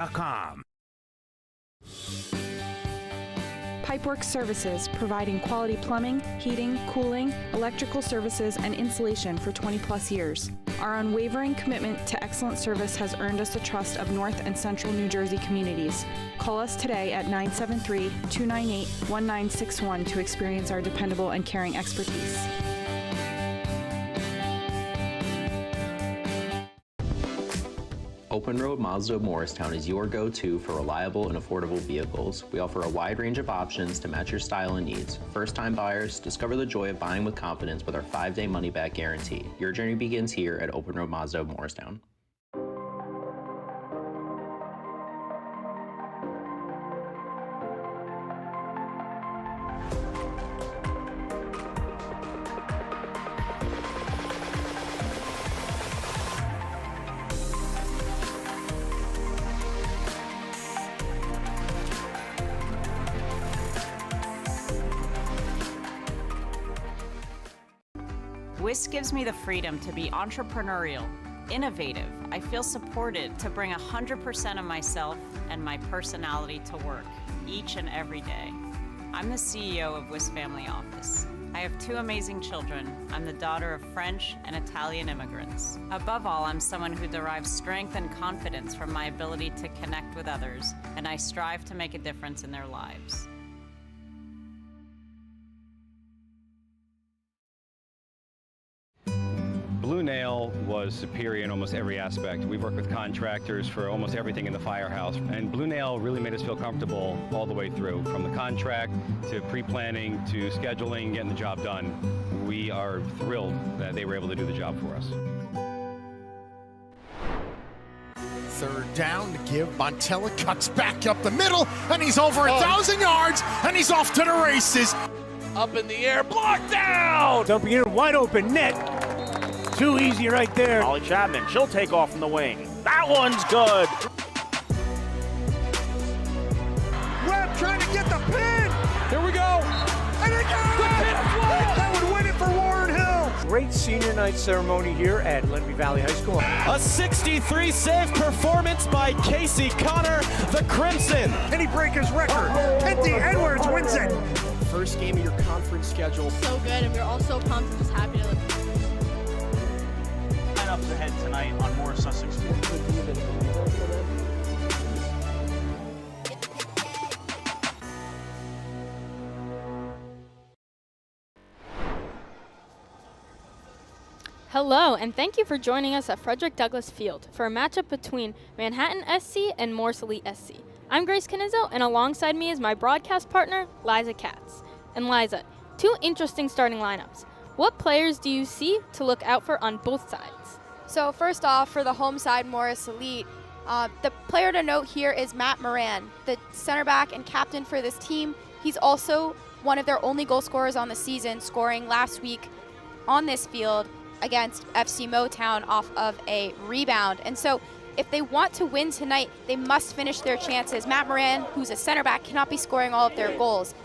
Pipeworks.com. Pipeworks Services, providing quality plumbing, heating, cooling, electrical services, and insulation for 20-plus years. Our unwavering commitment to excellent service has earned us the trust of North and Central New Jersey communities. Call us today at 973-298-1961 to experience our dependable and caring expertise. Open Road Mazda of Morristown is your go-to for reliable and affordable vehicles. We offer a wide range of options to match your style and needs. First-time buyers, discover the joy of buying with confidence with our 5-day money-back guarantee. Your journey begins here at Open Road Mazda of Morristown. WIS gives me the freedom to be entrepreneurial, innovative. I feel supported to bring 100% of myself and my personality to work each and every day. I'm the CEO of WIS Family Office. I have 2 amazing children. I'm the daughter of French and Italian immigrants. Above all, I'm someone who derives strength and confidence from my ability to connect with others, and I strive to make a difference in their lives. Blue Nail was superior in almost every aspect. We've worked with contractors for almost everything in the firehouse, and Blue Nail really made us feel comfortable all the way through, from the contract to pre-planning to scheduling, getting the job done. We are thrilled that they were able to do the job for us. Third down to give. Montella cuts back up the middle, and he's over 1,000 yards, and he's off to the races. Up in the air, blocked down! Dumping in a wide open net. Too easy right there. Molly Chapman, she'll take off from the wing. That one's good. Webb trying to get the pin. Here we go. And it got it! That would win it for Warren Hill. Great senior night ceremony here at Lenby Valley High School. A 63 save performance by Casey Connor, the Crimson. And he break his record. Penty Edwards wins it. First game of your conference schedule. So good, and we're all so pumped and just happy to look. Ups ahead tonight on more Sussex Sports. Hello, and thank you for joining us at Frederick Douglass Field for a matchup between Manhattan SC and Morris Elite SC. I'm Grace Canizzo, and alongside me is my broadcast partner, Liza Katz. And Liza, 2 interesting starting lineups. What players do you see to look out for on both sides? So first off, for the home side, Morris Elite, the player to note here is Matt Moran, the center back and captain for this team. He's also one of their only goal scorers on the season, scoring last week on this field against FC Motown off of a rebound. And so if they want to win tonight, they must finish their chances. Matt Moran, who's a center back, cannot be scoring all of their goals.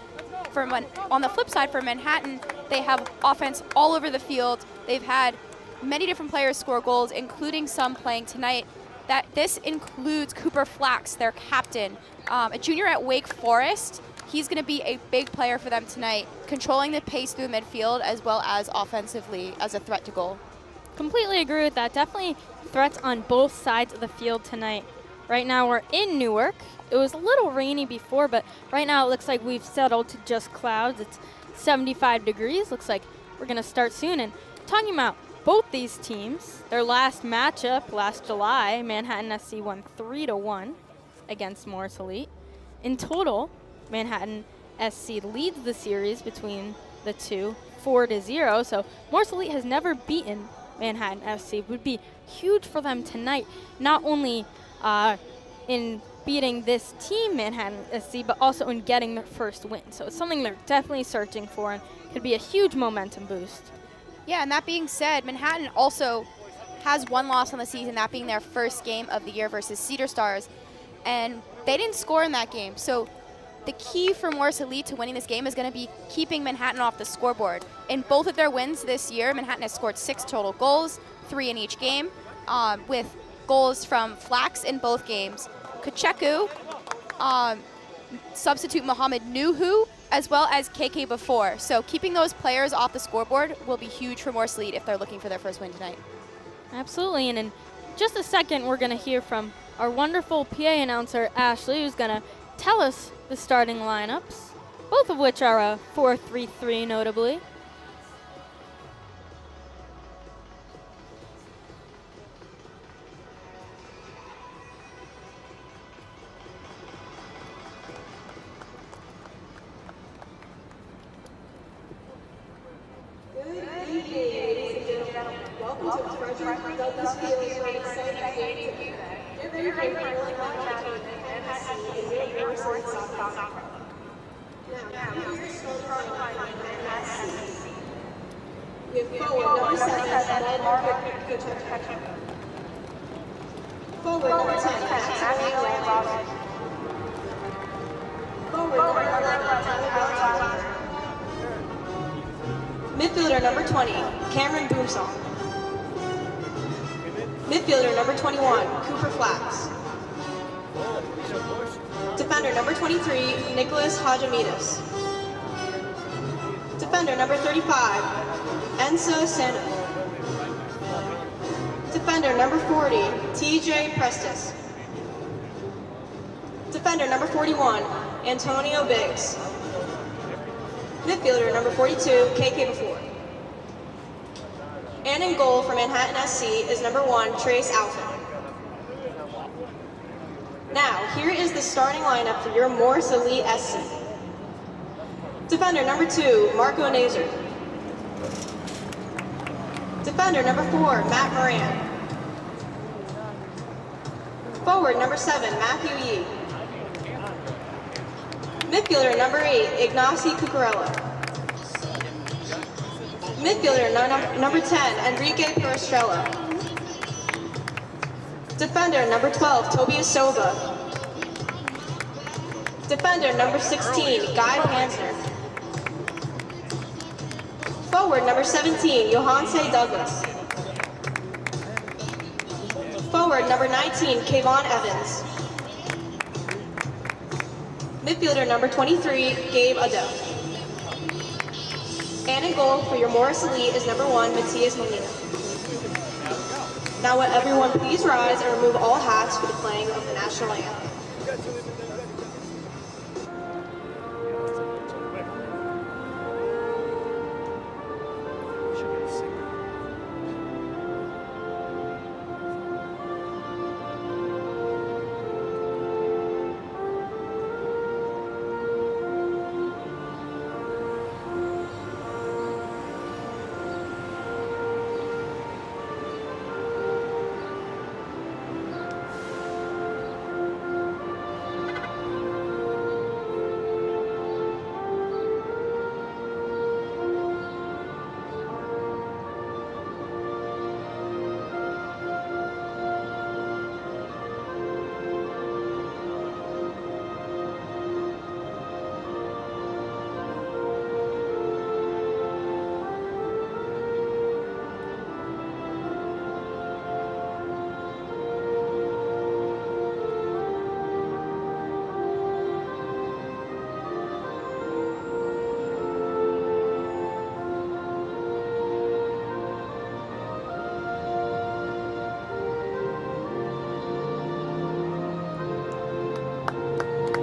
On the flip side, for Manhattan, they have offense all over the field. They've had many different players score goals, including some playing tonight. This includes Cooper Flax, their captain, a junior at Wake Forest. He's going to be a big player for them tonight, controlling the pace through the midfield as well as offensively as a threat to goal. Completely agree with that. Definitely threats on both sides of the field tonight. Right now we're in Newark. It was a little rainy before, but right now it looks like we've settled to just clouds. It's 75 degrees. Looks like we're going to start soon. And talking about both these teams, their last matchup last July, Manhattan SC won 3-1 against Morris Elite. In total, Manhattan SC leads the series between the two 4-0. So Morris Elite has never beaten Manhattan SC. It would be huge for them tonight, not only in beating this team, Manhattan SC, but also in getting their first win. So it's something they're definitely searching for and could be a huge momentum boost. Yeah, and that being said, Manhattan also has 1 loss on the season, that being their first game of the year versus Cedar Stars, and they didn't score in that game. So the key for Morris Elite to winning this game is going to be keeping Manhattan off the scoreboard. In both of their wins this year, Manhattan has scored 6 total goals, 3 in each game, with goals from Flax in both games. Kacheku, substitute Mohamed Nuhu, as well as KK before. So keeping those players off the scoreboard will be huge for Morris Elite if they're looking for their first win tonight. Absolutely, and in just a second, we're going to hear from our wonderful PA announcer, Ashley, who's going to tell us the starting lineups, both of which are a 4-3-3 notably. Midfielder number 20, Cameron Boomsong. Midfielder number 21, Cooper Flax. Defender number 23, Nicholas Hajamidis. Defender number 35, Enzo Sena. Defender number 40, TJ Prestis. Defender number 41, Antonio Biggs. Midfielder number 42, KK before. And in goal for Manhattan SC is number 1, Trace Alford. Now, here is the starting lineup for your Morris Elite SC. Defender number 2, Marco Nazer. Defender number 4, Matt Moran. Forward number 7, Matthew Yee. Midfielder number 8, Ignacy Cucurella. Midfielder number 10, Enrique Perestrella. Defender number 12, Tobias Soba. Defender number 16, Guy Hansner. Forward number 17, Johanse Douglas. Forward number 19, Kayvon Evans. Midfielder number 23, Gabe Adele. And in goal for your Morris Elite is number 1, Matias Molina. Now will everyone please rise and remove all hats for the playing of the national anthem.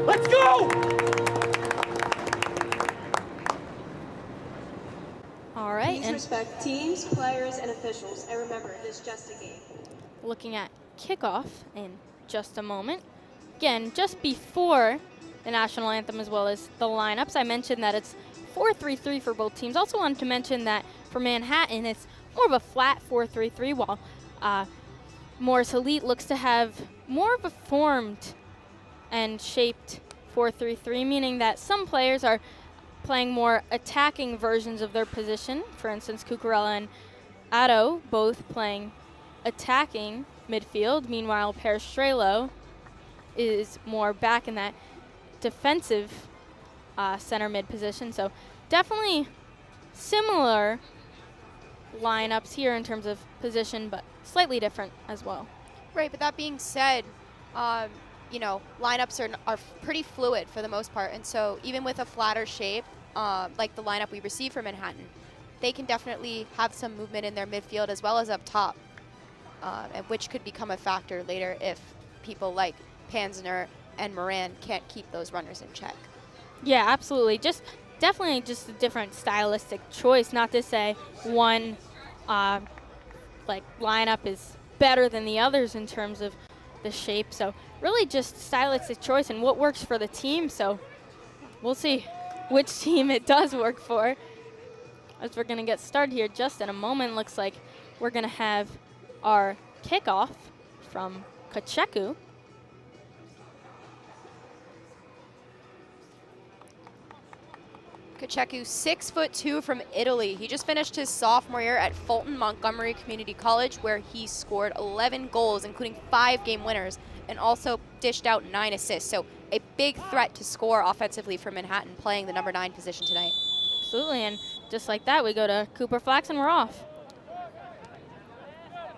Let's go! All right, Please and respect teams, players, and officials, and remember, it is just a game. looking at kickoff in just a moment. Again, just before the national anthem as well as the lineups, I mentioned that it's 4-3-3 for both teams. Also wanted to mention that for Manhattan, it's more of a flat 4-3-3, while Morris Elite looks to have more of a formed and shaped 4-3-3, meaning that some players are playing more attacking versions of their position. For instance, Cucurella and Addo both playing attacking midfield. Meanwhile, Perestrello is more back in that defensive center mid position. So definitely similar lineups here in terms of position, but slightly different as well. Right, but that being said, lineups are pretty fluid for the most part. And so even with a flatter shape, like the lineup we received from Manhattan, they can definitely have some movement in their midfield as well as up top, and which could become a factor later if people like Panzner and Moran can't keep those runners in check. Yeah, absolutely. Definitely just a different stylistic choice. Not to say one lineup is better than the others in terms of the shape. So really just stylistic choice and what works for the team. So we'll see which team it does work for. As we're going to get started here just in a moment. Looks like we're going to have our kickoff from Kacheku. Kacheku, 6'2" from Italy. He just finished his sophomore year at Fulton Montgomery Community College, where he scored 11 goals, including 5 game winners, and also dished out 9 assists. So a big threat to score offensively for Manhattan, playing the number 9 position tonight. Absolutely, and just like that, we go to Cooper Flax and we're off.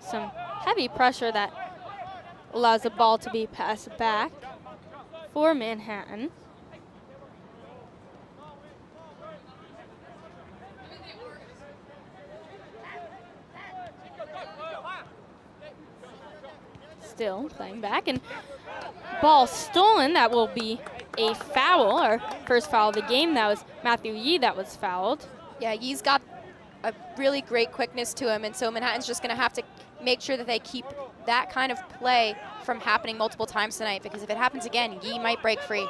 Some heavy pressure that allows the ball to be passed back for Manhattan. Still playing back, and ball stolen. That will be a foul, our first foul of the game. That was Matthew Yee that was fouled. Yeah, Yee's got a really great quickness to him, and so Manhattan's just going to have to make sure that they keep that kind of play from happening multiple times tonight, because if it happens again, Yee might break free.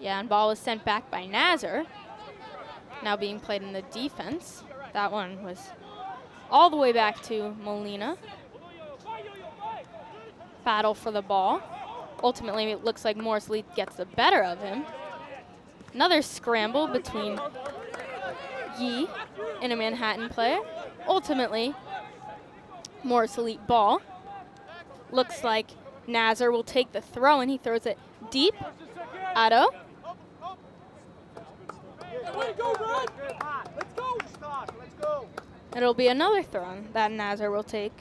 Yeah, and ball was sent back by Nazar. Now being played in the defense. That one was all the way back to Molina. Battle for the ball. Ultimately, it looks like Morris Lee gets the better of him. Another scramble between Yee and a Manhattan player. Ultimately, Morris Elite ball. Looks like Nazar will take the throw, and he throws it deep. Otto. It'll be another throw that Nazar will take.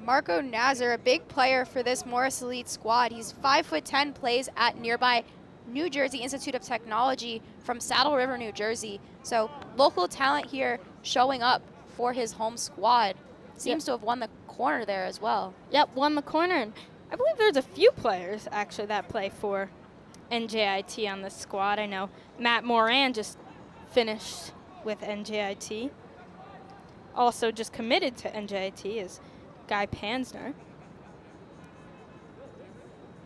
Marco Nazar, a big player for this Morris Elite squad. He's 5'10", plays at nearby New Jersey Institute of Technology from Saddle River, New Jersey. So local talent here showing up for his home squad. Seems to have won the corner there as well. Yep, won the corner. And I believe there's a few players actually that play for NJIT on the squad. I know Matt Moran just finished with NJIT. Also just committed to NJIT is Guy Panzner.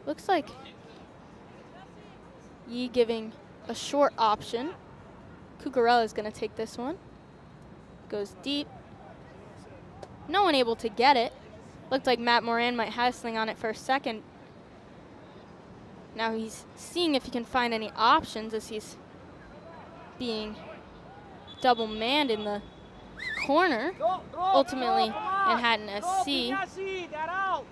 Looks like Yee giving a short option. Cucurella is going to take this one. Goes deep. No one able to get it. Looked like Matt Moran might have something on it for a second. Now he's seeing if he can find any options as he's being double manned in the corner. Ultimately, Manhattan SC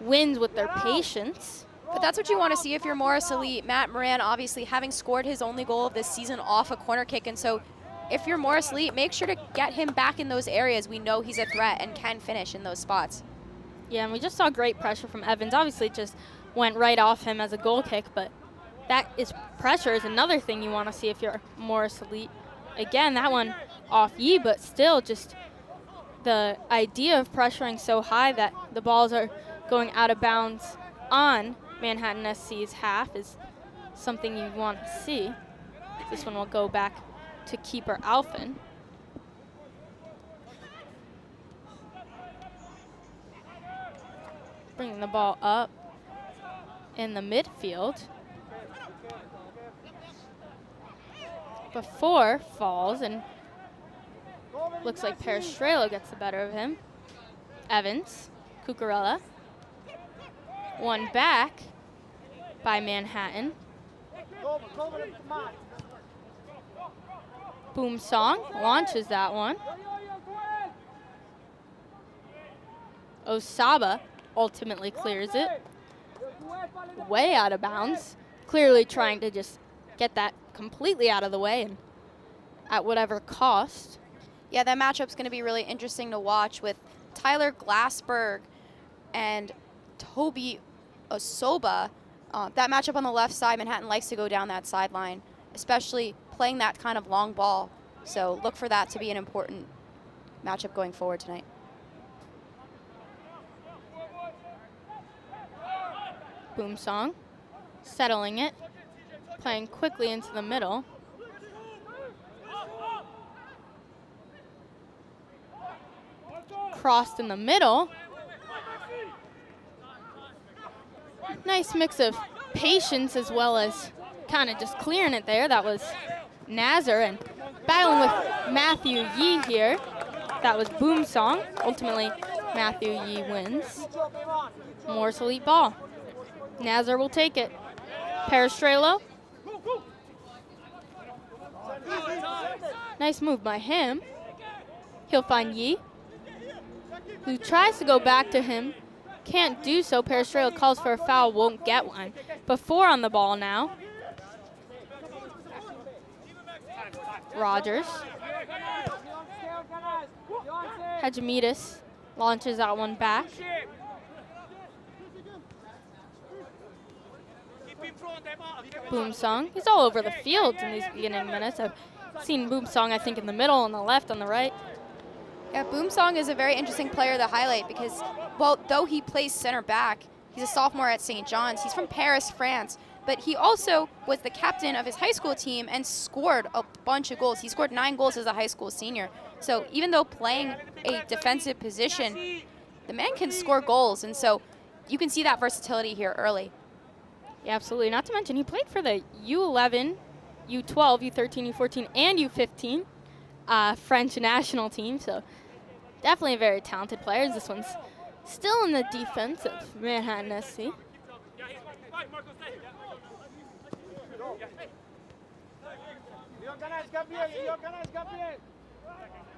wins with their patience. But that's what you want to see if you're Morris Elite. Matt Moran obviously having scored his only goal of this season off a corner kick, and so if you're Morris Elite, make sure to get him back in those areas. We know he's a threat and can finish in those spots. Yeah, and we just saw great pressure from Evans. Obviously, it just went right off him as a goal kick, but that is pressure is another thing you want to see if you're Morris Elite. Again, that one off Yee, but still just the idea of pressuring so high that the balls are going out of bounds on Manhattan SC's half is something you want to see. This one will go back to keeper Alphen. Bringing the ball up in the midfield. Before falls, and looks like Perestrello gets the better of him. Evans, Cucurella. One back by Manhattan. Boom Song launches that one. Osaba ultimately clears it. Way out of bounds. Clearly trying to just get that completely out of the way and at whatever cost. Yeah, that matchup's going to be really interesting to watch with Tyler Glassberg and Toby Osoba. That matchup on the left side, Manhattan likes to go down that sideline, especially playing that kind of long ball. So look for that to be an important matchup going forward tonight. Boom Song, settling it, playing quickly into the middle. Crossed in the middle. Nice mix of patience as well as kind of just clearing it there. That was Nazar, and battling with Matthew Yee here. That was Boom Song. Ultimately, Matthew Yee wins. Morris elite ball. Nazar will take it. Peristrelo. Nice move by him. He'll find Yee, who tries to go back to him. Can't do so. Peristrelo calls for a foul, won't get one. But 4 on the ball now. Rogers. Hedgemidas launches that one back. Boom Song. He's all over the field in these beginning minutes. I've seen Boom Song, I think, in the middle, on the left, on the right. Yeah, Boom Song is a very interesting player to highlight because, well, though he plays center back, he's a sophomore at St. John's. He's from Paris, France, but he also was the captain of his high school team and scored a bunch of goals. He scored 9 goals as a high school senior. So even though playing a defensive position, the man can score goals, and so you can see that versatility here early. Yeah, absolutely. Not to mention, he played for the U11, U12, U13, U14, and U15 French national team, so definitely a very talented player. This one's still in the defense of Manhattan SC.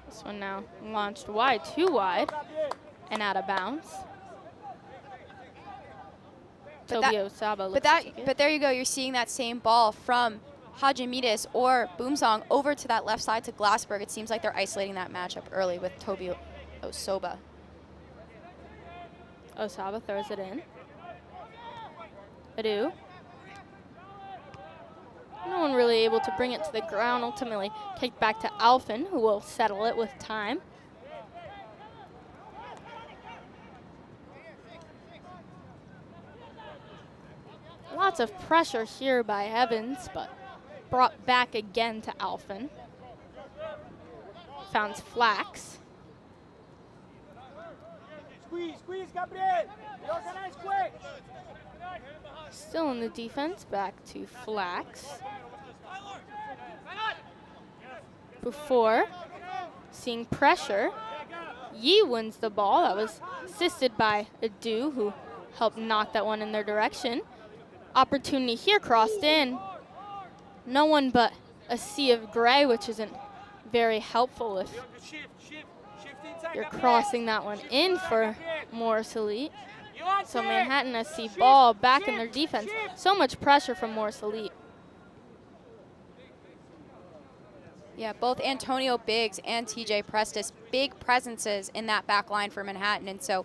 This one now launched wide, too wide, and out of bounds. But there you go. You're seeing that same ball from Hedgemidas or Boom Song over to that left side to Glassberg. It seems like they're isolating that matchup early with Toby Osoba. Osoba throws it in. Adu. No one really able to bring it to the ground. Ultimately kicked back to Alphen, who will settle it with time. Lots of pressure here by Evans, but brought back again to Alphen. Found Flax. Squeeze, Gabriel. Organize quick. Still in the defense, back to Flax. Before seeing pressure, Yee wins the ball. That was assisted by Adu, who helped knock that one in their direction. Opportunity here, crossed in. No one but a sea of gray, which isn't very helpful if you're crossing that one in for Morris Elite. So Manhattan SC ball back in their defense. So much pressure from Morris Elite. Yeah, both Antonio Biggs and TJ Prestis, big presences in that back line for Manhattan. And so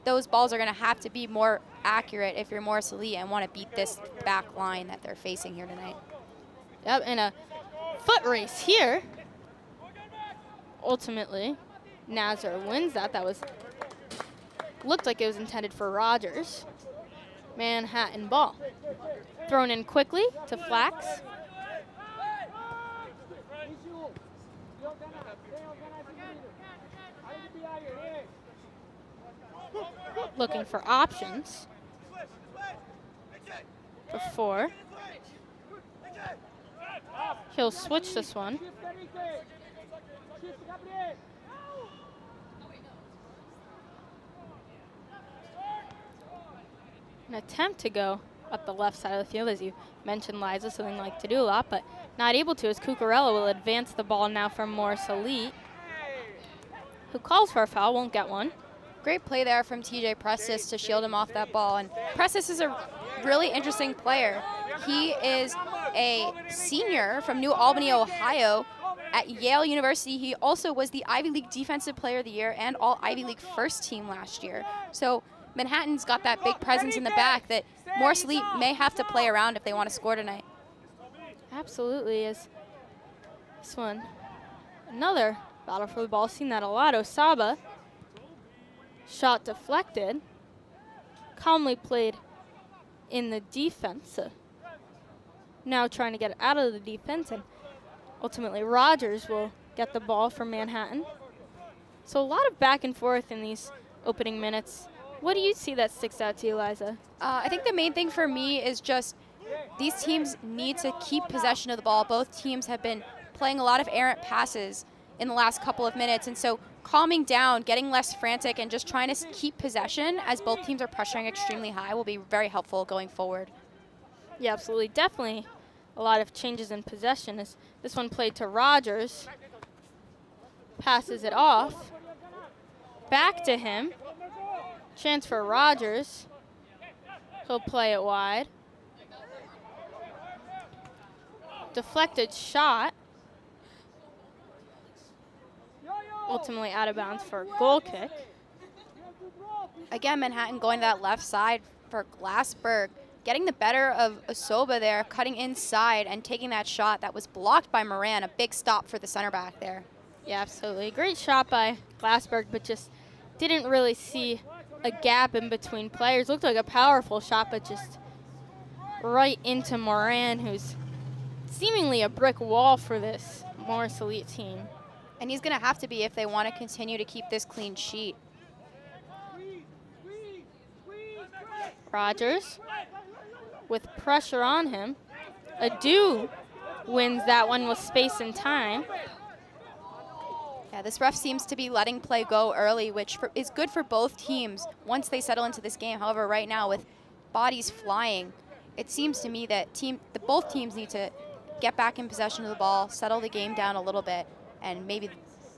those balls are going to have to be more accurate if you're Morris Elite and want to beat this back line that they're facing here tonight. Yep, and a foot race here. Ultimately, Nazar wins that. That was, looked like it was intended for Rogers. Manhattan ball. Thrown in quickly to Flax. Looking for options. Before. He'll switch this one. An attempt to go up the left side of the field, as you mentioned, Liza, something they like to do a lot, but not able to, as Cucurella will advance the ball now from Morris Elite, who calls for a foul, won't get one. Great play there from TJ Prestis to shield him off that ball. And Prestis is a really interesting player. He is a senior from New Albany, Ohio at Yale University. He also was the Ivy League Defensive Player of the Year and All Ivy League first team last year. So Manhattan's got that big presence in the back that Morris Elite may have to play around if they want to score tonight. Absolutely is. This one, another battle for the ball. Seen that a lot. Osaba, shot deflected. Calmly played in the defense. Now trying to get out of the defense, and ultimately Rogers will get the ball from Manhattan. So a lot of back and forth in these opening minutes. What do you see that sticks out to you, Liza? I think the main thing for me is just these teams need to keep possession of the ball. Both teams have been playing a lot of errant passes in the last couple of minutes, and so calming down, getting less frantic, and just trying to keep possession as both teams are pressuring extremely high will be very helpful going forward. Yeah, absolutely. Definitely a lot of changes in possession. As this one played to Rogers. Passes it off. Back to him. Chance for Rogers. He'll play it wide. Deflected shot. Ultimately out of bounds for a goal kick. Again, Manhattan going to that left side for Glassberg. Getting the better of Osoba there, cutting inside and taking that shot that was blocked by Moran. A big stop for the center back there. Yeah, absolutely. Great shot by Glassberg, but just didn't really see a gap in between players. Looked like a powerful shot, but just right into Moran, who's seemingly a brick wall for this Morris Elite team. And he's going to have to be if they want to continue to keep this clean sheet. Rogers with pressure on him. Adu wins that one with space and time. Yeah, this ref seems to be letting play go early, which is good for both teams once they settle into this game. However, right now with bodies flying, it seems to me that both teams need to get back in possession of the ball, settle the game down a little bit, and maybe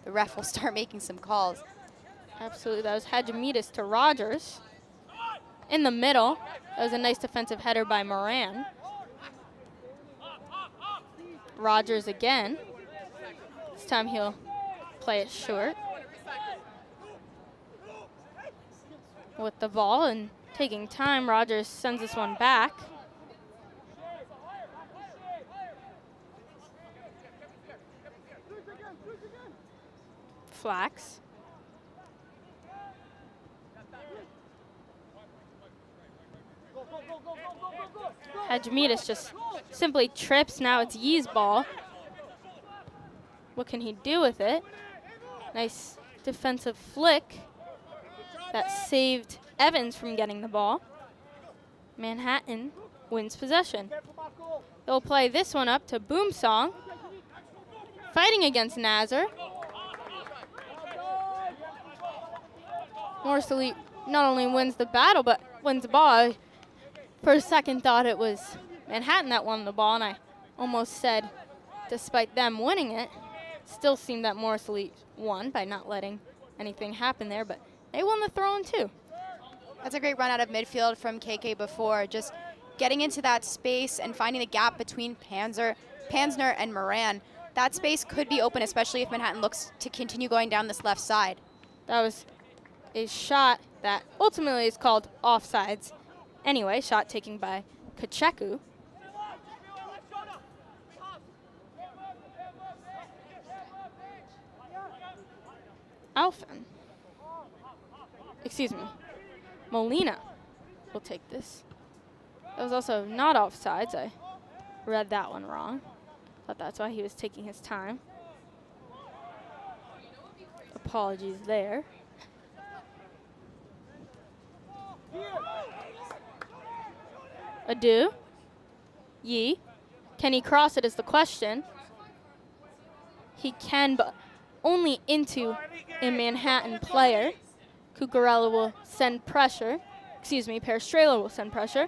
the ref will start making some calls. Absolutely, that was Hadjimidis to Rogers. In the middle, that was a nice defensive header by Moran. Rogers again. This time he'll play it short. With the ball and taking time, Rogers sends this one back. Flax. Hadjimidis just simply trips. Now it's Yee's ball. What can he do with it? Nice defensive flick that saved Evans from getting the ball. Manhattan wins possession. They'll play this one up to Boomsong. Fighting against Nazar. Morris Elite not only wins the battle, but wins the ball. For a second thought it was Manhattan that won the ball, and I almost said, despite them winning it, still seemed that Morris Elite won by not letting anything happen there, but they won the throw-in too. That's a great run out of midfield from KK before, just getting into that space and finding the gap between Pansner and Moran. That space could be open, especially if Manhattan looks to continue going down this left side. That was a shot that ultimately is called offsides. Anyway, shot taken by Kacheku. Alfin. Excuse me. Molina will take this. That was also not offsides. I read that one wrong. Thought that's why he was taking his time. Apologies there. Adu. Yee. Can he cross it is the question. He can, but only into a Manhattan player. Cucurella will send pressure. Excuse me, Perestrela will send pressure.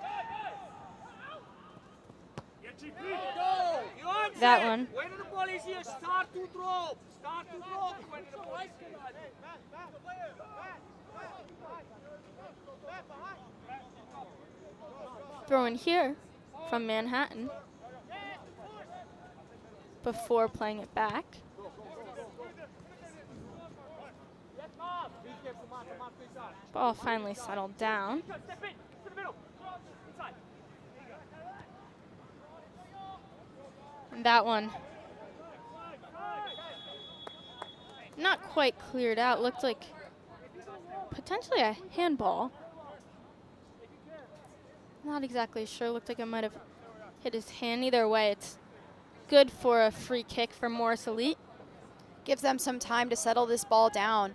That one. Throw in here from Manhattan before playing it back. Ball finally settled down. And that one not quite cleared out. Looked like potentially a handball. Not exactly sure. Looked like it might have hit his hand. Either way, it's good for a free kick for Morris Elite. Gives them some time to settle this ball down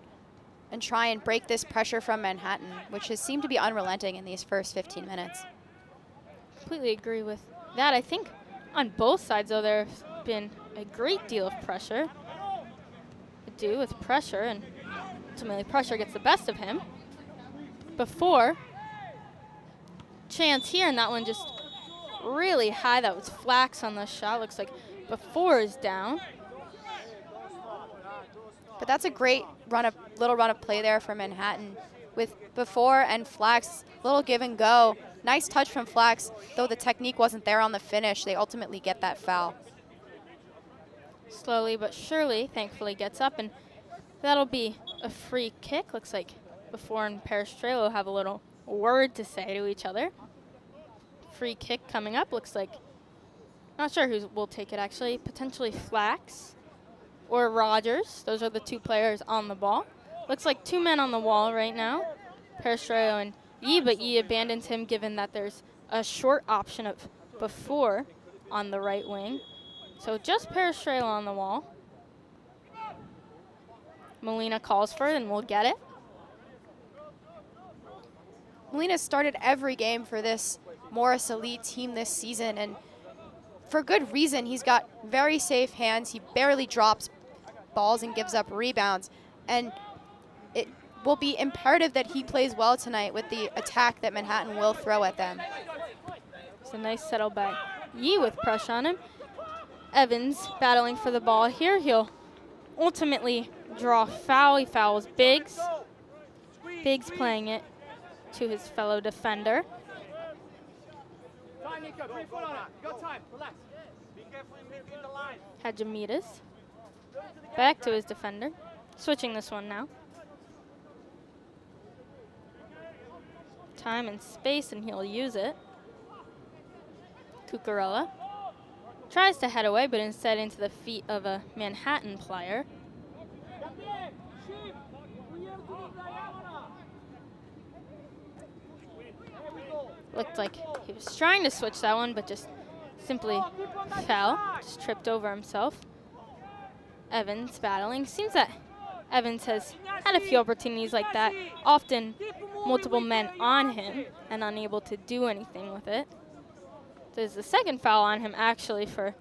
and try and break this pressure from Manhattan, which has seemed to be unrelenting in these first 15 minutes. Completely agree with that. I think on both sides, though, there's been a great deal of pressure. I do with pressure, and ultimately pressure gets the best of him. Before, chance here, and that one just really high. That was Flax on the shot. Looks like Before is down. But that's a great little run of play there for Manhattan. With Before and Flax, little give and go. Nice touch from Flax, though the technique wasn't there on the finish. They ultimately get that foul. Slowly but surely, thankfully gets up, and that'll be a free kick. Looks like Before and Perestrello have a little word to say to each other. Free kick coming up. Looks like, not sure who will take it actually. Potentially Flax or Rogers. Those are the two players on the ball. Looks like two men on the wall right now, Perestrello and Yi, but Yi abandons him given that there's a short option of Before on the right wing. So just Perestrello on the wall. Molina calls for it and we'll get it. Molina started every game for this Morris Elite team this season, and for good reason. He's got very safe hands. He barely drops balls and gives up rebounds. And it will be imperative that he plays well tonight with the attack that Manhattan will throw at them. It's a nice settle by Yi with pressure on him. Evans battling for the ball here. He'll ultimately draw foul. He fouls Biggs. Biggs playing it to his fellow defender. Hadjimidas back to his defender. Switching this one now. Time and space, and he'll use it. Cucurella tries to head away, but instead into the feet of a Manhattan player. Looked like he was trying to switch that one, but just simply fell, just tripped over himself. Evans battling. Seems that Evans has had a few opportunities like that, often multiple men on him and unable to do anything with it. There's the second foul on him actually for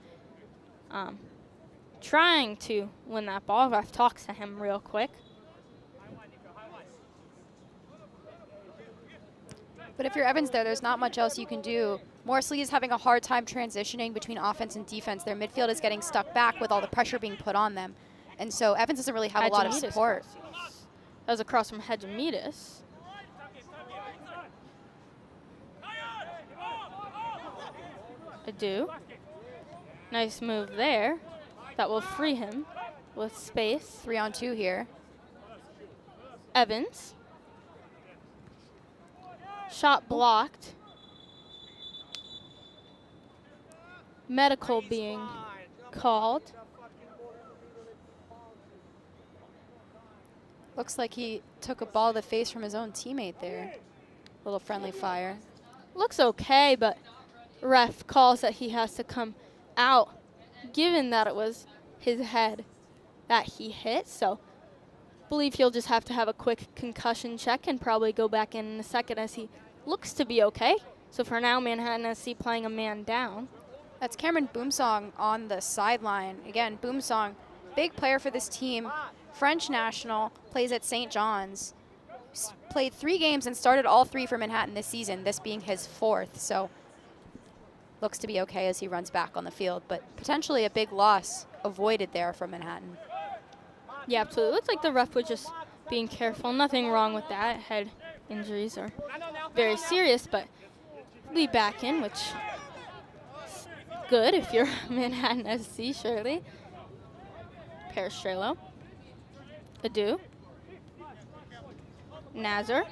trying to win that ball. Ref talks to him real quick. But if you're Evans there, there's not much else you can do. Morris Lee is having a hard time transitioning between offense and defense. Their midfield is getting stuck back with all the pressure being put on them. And so Evans doesn't really have a lot of support. That was across from Hadjimidas. Adu. Nice move there. That will free him with space. 3-on-2 here. Evans. Shot blocked. Medical being called. Looks like he took a ball to the face from his own teammate there. Little friendly fire. Looks okay, but ref calls that he has to come out, given that it was his head that he hit. So believe he'll just have to have a quick concussion check and probably go back in a second as he looks to be okay. So for now, Manhattan SC playing a man down. That's Cameron Boomsong on the sideline. Again, Boomsong, big player for this team. French national, plays at St. John's. Played 3 games and started all 3 for Manhattan this season, this being his 4th. So looks to be okay as he runs back on the field, but potentially a big loss avoided there from Manhattan. Yeah, absolutely. Looks like the ref was just being careful. Nothing wrong with that. Head injuries are very serious, but be back in, which is good if you're Manhattan SC, surely. Perestrello. Adu. Nazar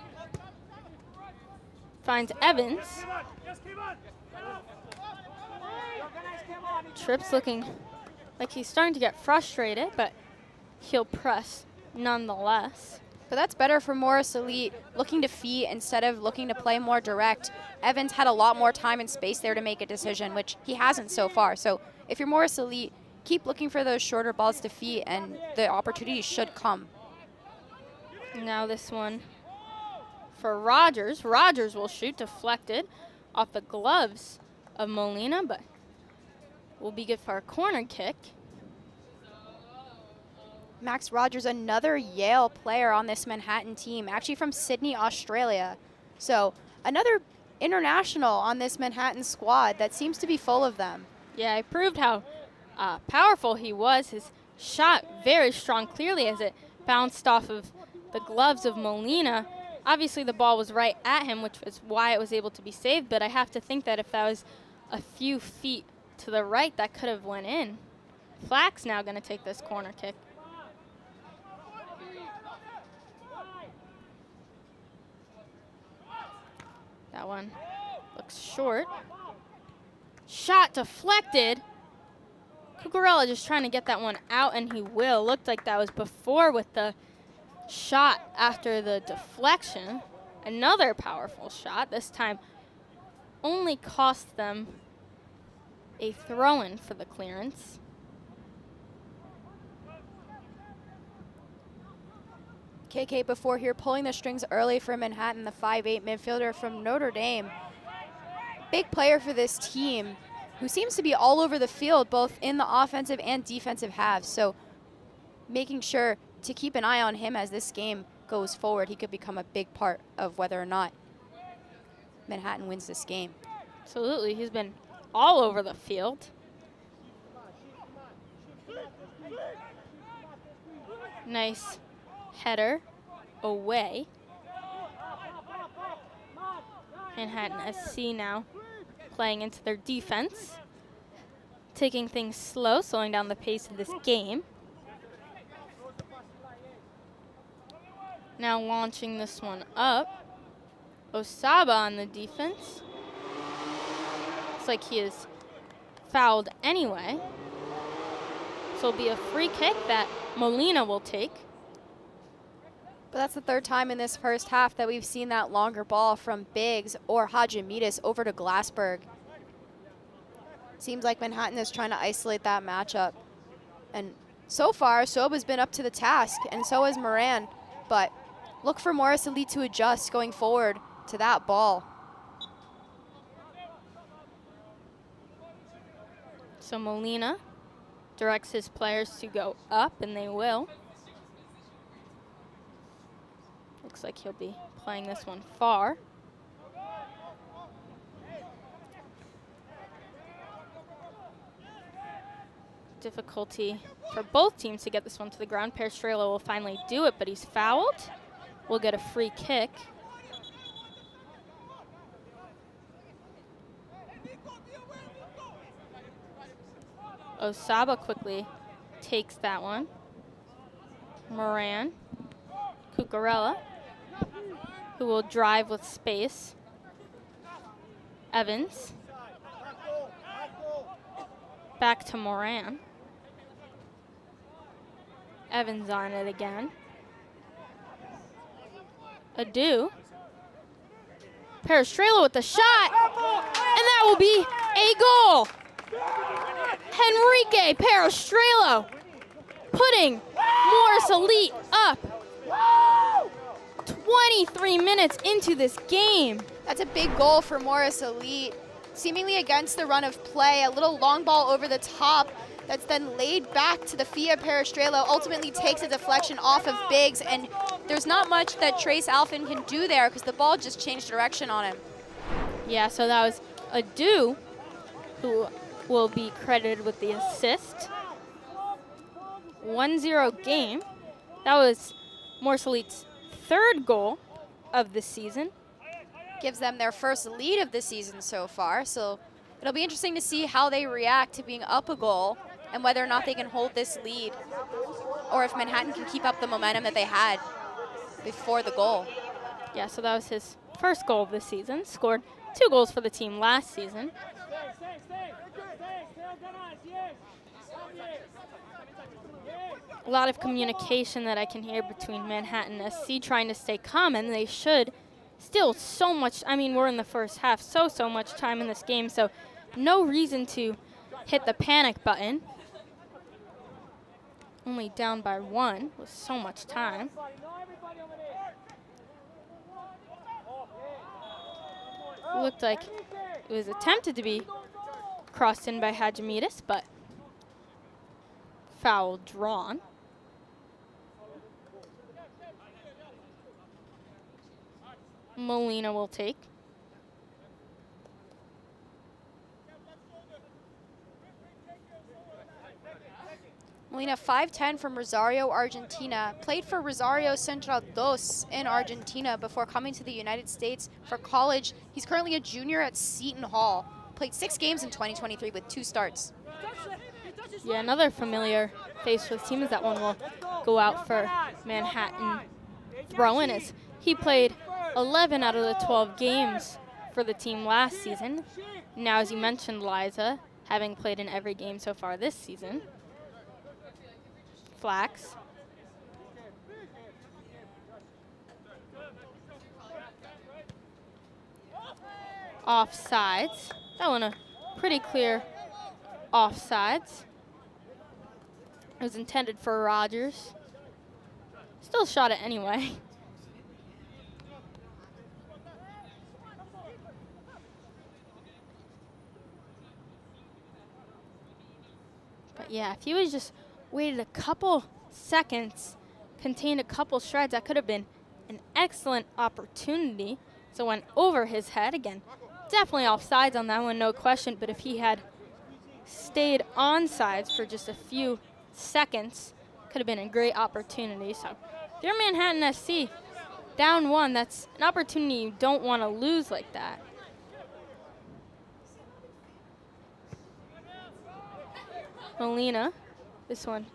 finds Evans. Tripp's looking like he's starting to get frustrated, but he'll press nonetheless. But that's better for Morris Elite, looking to feed instead of looking to play more direct. Evans had a lot more time and space there to make a decision, which he hasn't so far. So if you're Morris Elite, keep looking for those shorter balls to feed, and the opportunities should come. Now this one for Rogers. Rogers will shoot, deflected off the gloves of Molina, but will be good for a corner kick. Max Rogers, another Yale player on this Manhattan team, actually from Sydney, Australia. So another international on this Manhattan squad that seems to be full of them. Yeah, he proved how powerful he was. His shot very strong, clearly, as it bounced off of the gloves of Molina. Obviously, the ball was right at him, which is why it was able to be saved, but I have to think that if that was a few feet to the right, that could have went in. Flack's now going to take this corner kick. That one looks short. Shot deflected. Cucurella just trying to get that one out, and he will. Looked like that was before with the shot after the deflection. Another powerful shot. This time only cost them a throw-in for the clearance. KK before here pulling the strings early for Manhattan, the 5'8" midfielder from Notre Dame. Big player for this team who seems to be all over the field, both in the offensive and defensive halves. So making sure to keep an eye on him as this game goes forward. He could become a big part of whether or not Manhattan wins this game. Absolutely, he's been all over the field. Nice header away. Manhattan SC now playing into their defense, taking things slow, slowing down the pace of this game. Now launching this one up. Osaba on the defense. Looks like he is fouled anyway. So it'll be a free kick that Molina will take. But that's the third time in this first half that we've seen that longer ball from Biggs or Hadjimitis over to Glassberg. Seems like Manhattan is trying to isolate that matchup. And so far, Soba's been up to the task, and so has Moran. But look for Morris Elite to adjust going forward to that ball. So Molina directs his players to go up, and they will. Looks like he'll be playing this one far. Difficulty for both teams to get this one to the ground. Perestrello will finally do it, but he's fouled. We'll get a free kick. Osaba quickly takes that one. Moran, Cucurella, who will drive with space. Evans. Back to Moran. Evans on it again. Adu. Perestrello with the shot, and that will be a goal. Henrique Perestrello putting Morris Elite up 23 minutes into this game. That's a big goal for Morris Elite. Seemingly against the run of play, a little long ball over the top that's then laid back to the Fia Perestrello, ultimately takes a deflection off of Biggs, and there's not much that Trace Alfin can do there because the ball just changed direction on him. Yeah, so that was Adu who will be credited with the assist. 1-0 game. That was Morris Elite's third goal of the season. Gives them their first lead of the season so far, so it'll be interesting to see how they react to being up a goal and whether or not they can hold this lead, or if Manhattan can keep up the momentum that they had before the goal. Yeah, so that was his first goal of the season. Scored 2 goals for the team last season. A lot of communication that I can hear between Manhattan SC trying to stay calm, and they should. Still so much, I mean, we're in the first half, so much time in this game, so no reason to hit the panic button. Only down by 1 with so much time. Looked like it was attempted to be crossed in by Hadjimidis, but foul drawn. Molina will take. Molina, 5'10" from Rosario, Argentina. Played for Rosario Central Dos in Argentina before coming to the United States for college. He's currently a junior at Seton Hall. Played 6 games in 2023 with 2 starts. Yeah, another familiar face for the team, as that one will go out for Manhattan throw-in, as he played 11 out of the 12 games for the team last season. Now, as you mentioned, Liza, having played in every game so far this season. Flax. Offsides. That one a pretty clear offsides. It was intended for Rogers. Still shot it anyway. But yeah, if he was just waited a couple seconds, contained a couple strides, that could have been an excellent opportunity. So went over his head again. Definitely offsides on that one, no question. But if he had stayed onside for just a few seconds, could have been a great opportunity. So if you're Manhattan SC, down 1, that's an opportunity you don't want to lose like that. Molina, this one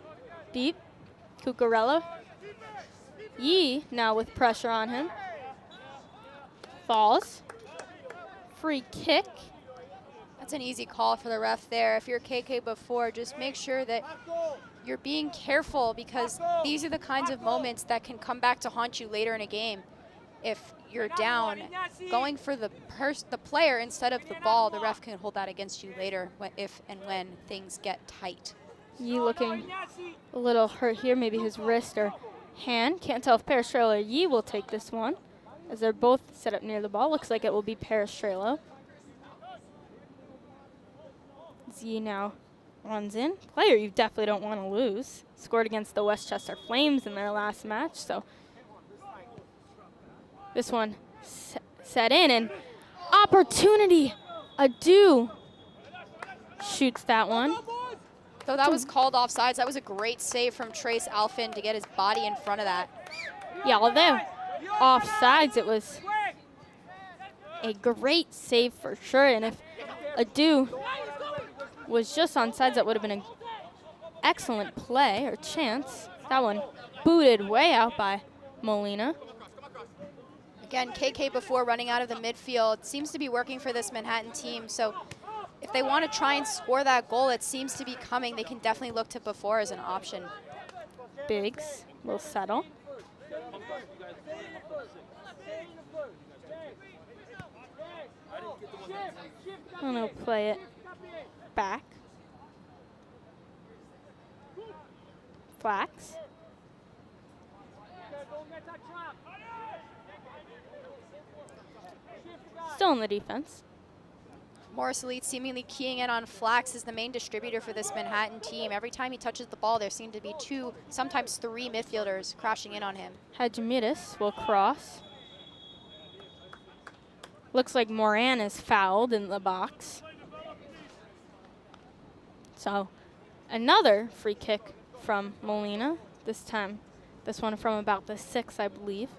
deep. Cucurella. Yee now with pressure on him. Falls. Free kick. That's an easy call for the ref there. If you're KK before, just make sure that you're being careful, because these are the kinds of moments that can come back to haunt you later in a game. If you're down, going for the player instead of the ball, the ref can hold that against you later if and when things get tight. Yee looking a little hurt here, maybe his wrist or hand. Can't tell if Perestrello or Yee will take this one, as they're both set up near the ball. Looks like it will be Perestrello. Yee now runs in. Player you definitely don't want to lose. Scored against the Westchester Flames in their last match, so this one set in, and opportunity. Adu shoots that one. So that was called offsides. That was a great save from Trace Alfin to get his body in front of that. Yeah, although offsides, it was a great save for sure. And if Adu was just onside, that would have been an excellent play or chance. That one booted way out by Molina. Again, KK before running out of the midfield seems to be working for this Manhattan team. So if they want to try and score that goal, it seems to be coming. They can definitely look to before as an option. Biggs will settle. And he'll play it back. Flax. Still in the defense. Morris Elite seemingly keying in on Flax as the main distributor for this Manhattan team. Every time he touches the ball, there seem to be 2, sometimes 3 midfielders crashing in on him. Hadjimidis will cross. Looks like Moran is fouled in the box. So another free kick from Molina. This time, this one from about the 6, I believe.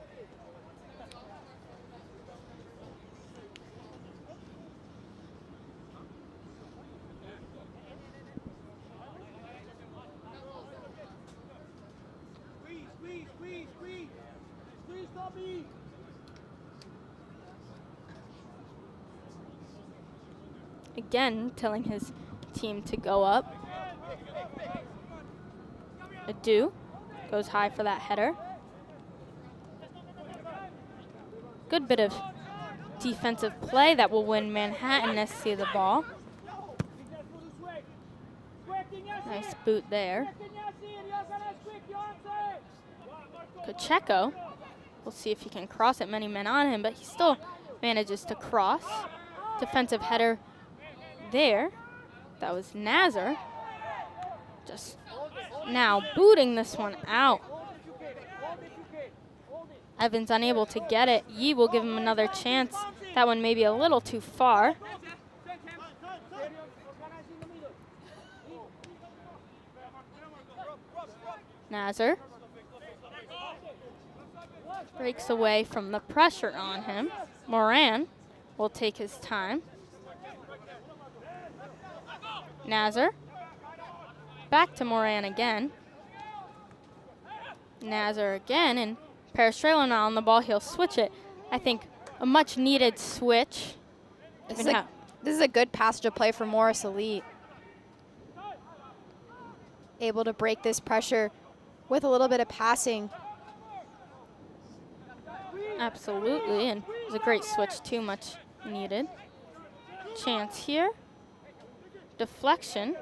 again telling his team to go up. Adu goes high for that header. Good bit of defensive play that will win Manhattan SC the ball. Nice boot there. Pacheco, we'll see if he can cross it. Many men on him, but he still manages to cross. Defensive header there. That was Nazar. Just now booting this one out. Evans unable to get it. Yi will give him another chance. That one may be a little too far. Nazar breaks away from the pressure on him. Moran will take his time. Nazar. Back to Moran again. Nazar again, and Perestrello now on the ball. He'll switch it. I think a much needed switch. This is a good passage of play for Morris Elite. Able to break this pressure with a little bit of passing. Absolutely, and it was a great switch too, much needed. Chance here. Deflection.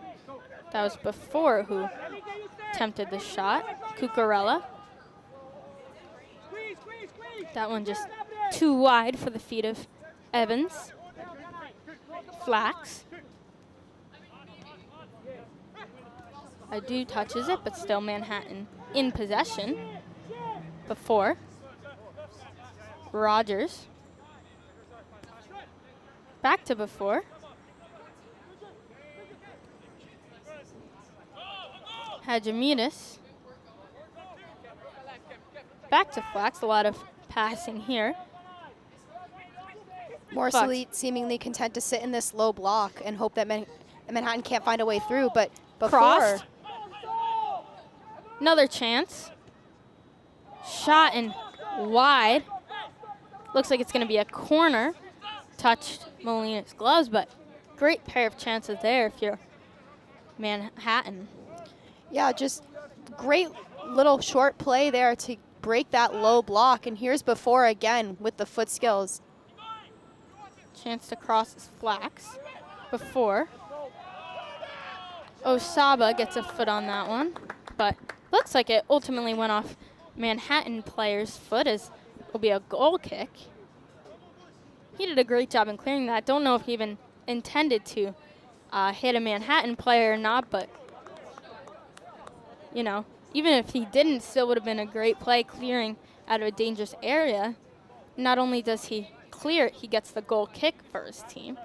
That was before who attempted the shot. Cucurella. That one just too wide for the feet of Evans. Flax. Adu touches it, but still Manhattan in possession. Before. Rogers. Back to before. Hadjimidis. Back to Flax. A lot of passing here. Morris Elite seemingly content to sit in this low block and hope that Manhattan can't find a way through, but before. Crossed. Another chance. Shot and wide. Looks like it's going to be a corner. Touched Molina's gloves, but great pair of chances there if you're Manhattan. Yeah, just great little short play there to break that low block. And here's before again with the foot skills. Chance to cross is Flax. Before. Osaba gets a foot on that one, but looks like it ultimately went off Manhattan player's foot, as will be a goal kick. He did a great job in clearing that. Don't know if he even intended to hit a Manhattan player or not, but you know, even if he didn't, still would have been a great play clearing out of a dangerous area. Not only does he clear it, he gets the goal kick for his team.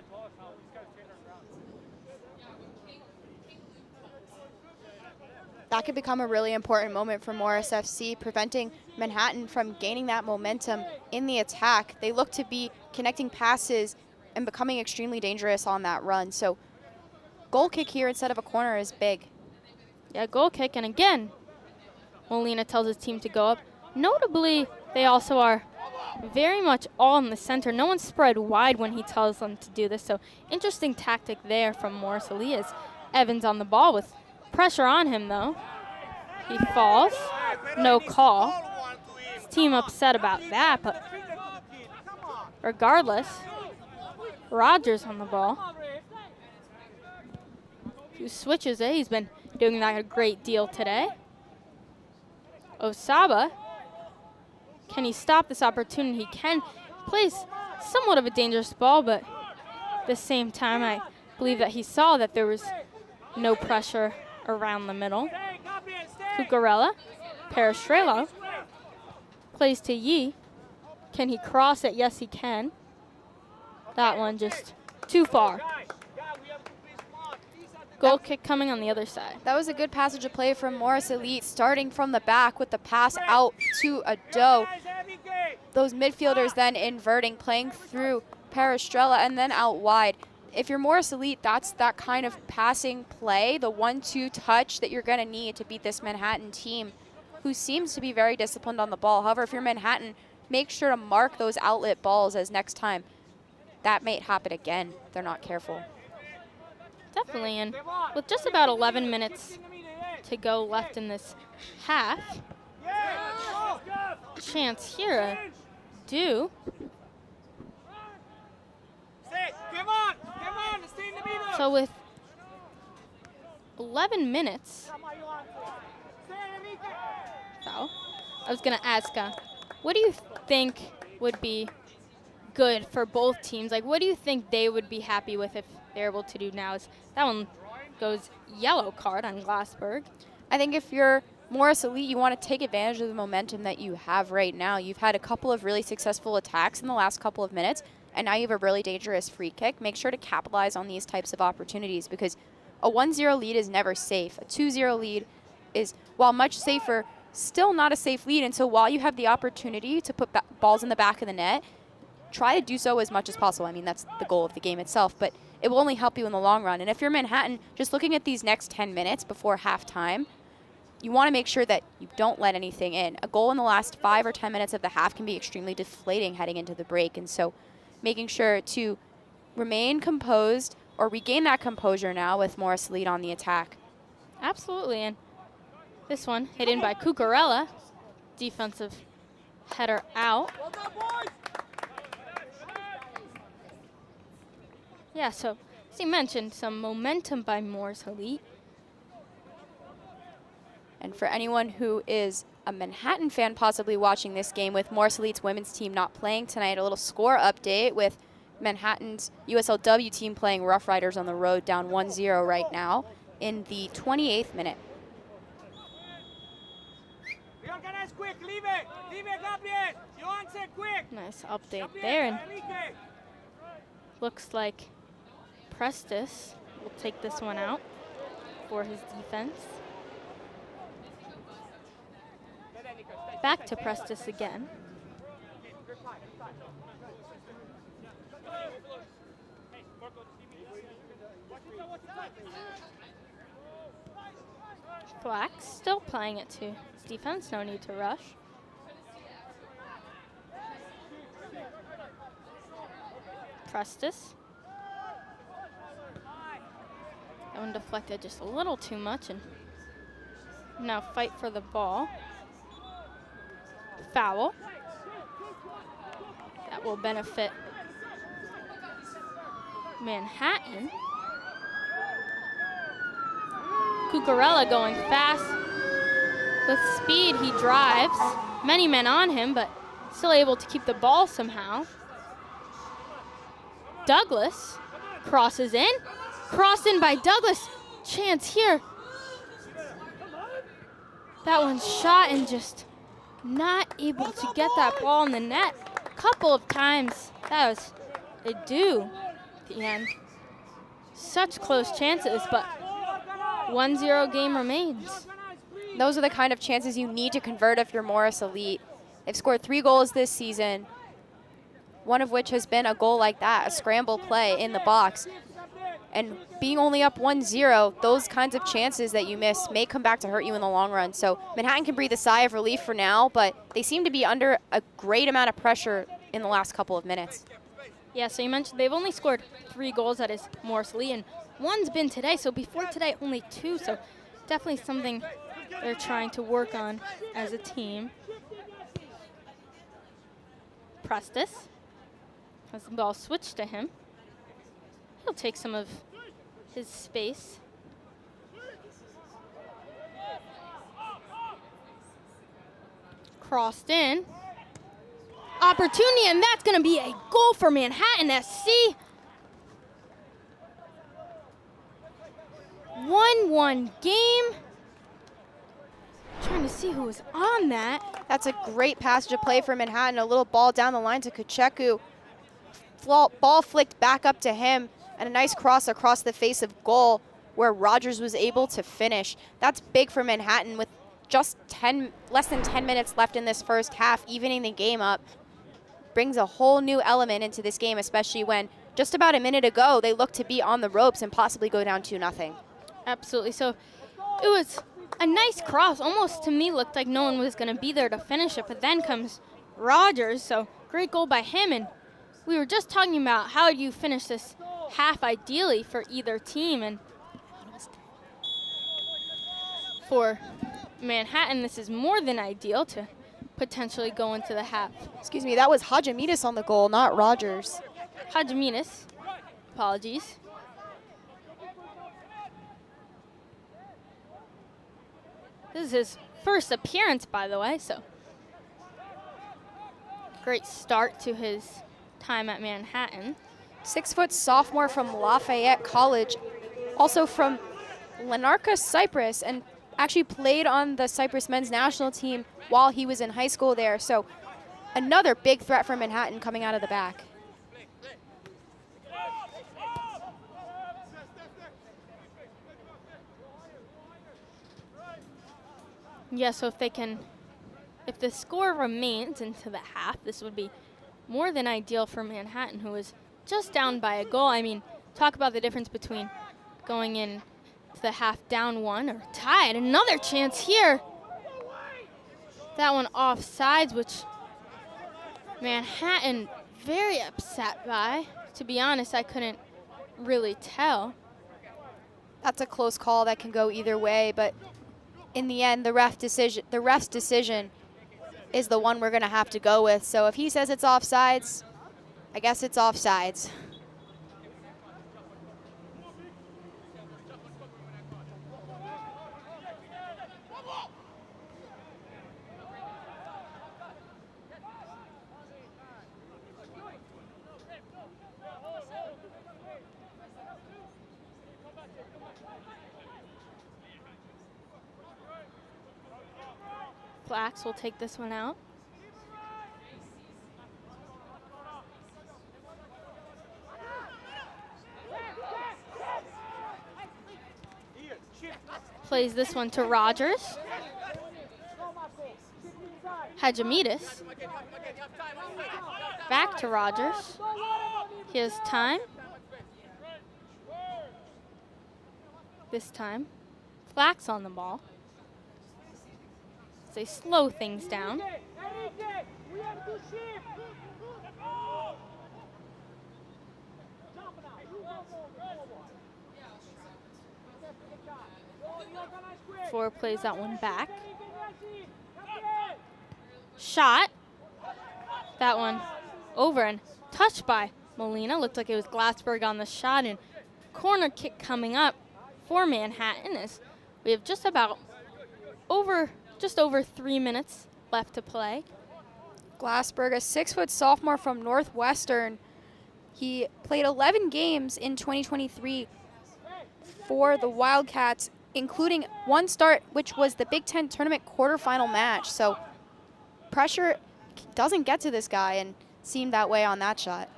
That could become a really important moment for Morris FC, preventing Manhattan from gaining that momentum in the attack. They look to be connecting passes and becoming extremely dangerous on that run. So goal kick here instead of a corner is big. Yeah, goal kick, and again, Molina tells his team to go up. Notably, they also are very much all in the center. No one's spread wide when he tells them to do this, so interesting tactic there from Morris Elias. Evans on the ball with pressure on him, though. He falls. No call. His team upset about that, but regardless, Rogers on the ball. Who switches it. He's been doing that a great deal today. Osaba. Can he stop this opportunity? He can. Plays somewhat of a dangerous ball, but at the same time, I believe that he saw that there was no pressure around the middle. Cucurella. Perestrello. Plays to Yi. Can he cross it? Yes, he can. That one just too far. Goal kick coming on the other side. That was a good passage of play from Morris Elite, starting from the back with the pass out to Ado. Those midfielders then inverting, playing through Perestrello and then out wide. If you're Morris Elite, that's that kind of passing play, the 1-2 touch that you're going to need to beat this Manhattan team, who seems to be very disciplined on the ball. However, if you're Manhattan, make sure to mark those outlet balls, as next time that may happen again. They're not careful. definitely. And with just about 11 minutes to go left in this half, chance here, do. So with 11 minutes, so I was going to ask, what do you think would be good for both teams? Like, what do you think they would be happy with if they're able to do now? Is that one goes yellow card on Glassberg. I think if you're Morris Elite, you want to take advantage of the momentum that you have right now. You've had a couple of really successful attacks in the last couple of minutes, and now you have a really dangerous free kick. Make sure to capitalize on these types of opportunities because a 1-0 lead is never safe. A 2-0 lead is, while much safer, still not a safe lead. And so while you have the opportunity to put balls in the back of the net, try to do so as much as possible. I mean, that's the goal of the game itself, but it will only help you in the long run. And if you're Manhattan, just looking at these next 10 minutes before halftime, you want to make sure that you don't let anything in. A goal in the last 5 or 10 minutes of the half can be extremely deflating heading into the break. And so making sure to remain composed or regain that composure now with Morris Elite on the attack. Absolutely, and this one hit in by Cucurella. Defensive header out. Yeah, so as you mentioned, some momentum by Morris Elite. And for anyone who is a Manhattan fan possibly watching this game with Morris Elite's women's team not playing tonight, a little score update with Manhattan's USLW team playing Rough Riders on the road down 1-0 right now in the 28th minute. Nice update there. And looks like Prestis will take this one out for his defense. Back to Prestis again. Black still playing it to his defense, no need to rush. Prestis. That one deflected just a little too much, and now fight for the ball. Foul. That will benefit Manhattan. Cucurella going fast. With speed, he drives. Many men on him, but still able to keep the ball somehow. Douglas crosses in. Crossed in by Douglas. Chance here. That one's shot and just not able to get that ball in the net. A couple of times. That was a do at the end. Such close chances, but 1-0 game remains. Those are the kind of chances you need to convert if you're Morris Elite. They've scored 3 goals this season, one of which has been a goal like that, a scramble play in the box. And being only up 1-0, those kinds of chances that you miss may come back to hurt you in the long run. So Manhattan can breathe a sigh of relief for now, but they seem to be under a great amount of pressure in the last couple of minutes. Yeah, so you mentioned they've only scored 3 goals, that is Morris Elite, and one's been today, so before today only 2, so definitely something they're trying to work on as a team. Prestis has the ball switched to him. He'll take some of his space. Crossed in. Opportunity, and that's going to be a goal for Manhattan SC. 1-1 game. Trying to see who was on that. That's a great passage of play for Manhattan. A little ball down the line to Kucheku. Ball flicked back up to him, and a nice cross across the face of goal where Rogers was able to finish. That's big for Manhattan with just less than 10 minutes left in this first half, evening the game up. Brings a whole new element into this game, especially when just about a minute ago they looked to be on the ropes and possibly go down 2-0. Absolutely. So it was a nice cross. Almost to me looked like no one was going to be there to finish it, but then comes Rogers. So great goal by him. And we were just talking about how do you finish this half ideally for either team, and For Manhattan, this is more than ideal to potentially go into the half. Excuse me, that was Hajimitis on the goal, not Rogers. Hajimitis, apologies. This is his first appearance, by the way, so great start to his time at Manhattan. 6-foot sophomore from Lafayette College, also from Lanarka, Cyprus, and actually played on the Cyprus men's national team while he was in high school there. So another big threat for Manhattan coming out of the back. Yeah, so if the score remains into the half, this would be more than ideal for Manhattan, who is just down by a goal. I mean, talk about the difference between going in to the half down 1 or tied. Another chance here. That one offsides, which Manhattan very upset by. To be honest, I couldn't really tell. That's a close call that can go either way, but in the end, the ref's decision is the one we're going to have to go with. So if he says it's offsides, I guess it's offsides. Flax will take this one out. Plays this one to Rogers. Hajimitis. Back to Rogers. He has time. This time, Flax on the ball. They slow things down. Four plays that one back. Shot. That one over and touched by Molina. Looked like it was Glassberg on the shot, and corner kick coming up for Manhattan as we have just over 3 minutes left to play. Glassberg, a 6-foot sophomore from Northwestern. He played 11 games in 2023 for the Wildcats, including one start, which was the Big Ten tournament quarterfinal match. So pressure doesn't get to this guy, and seemed that way on that shot.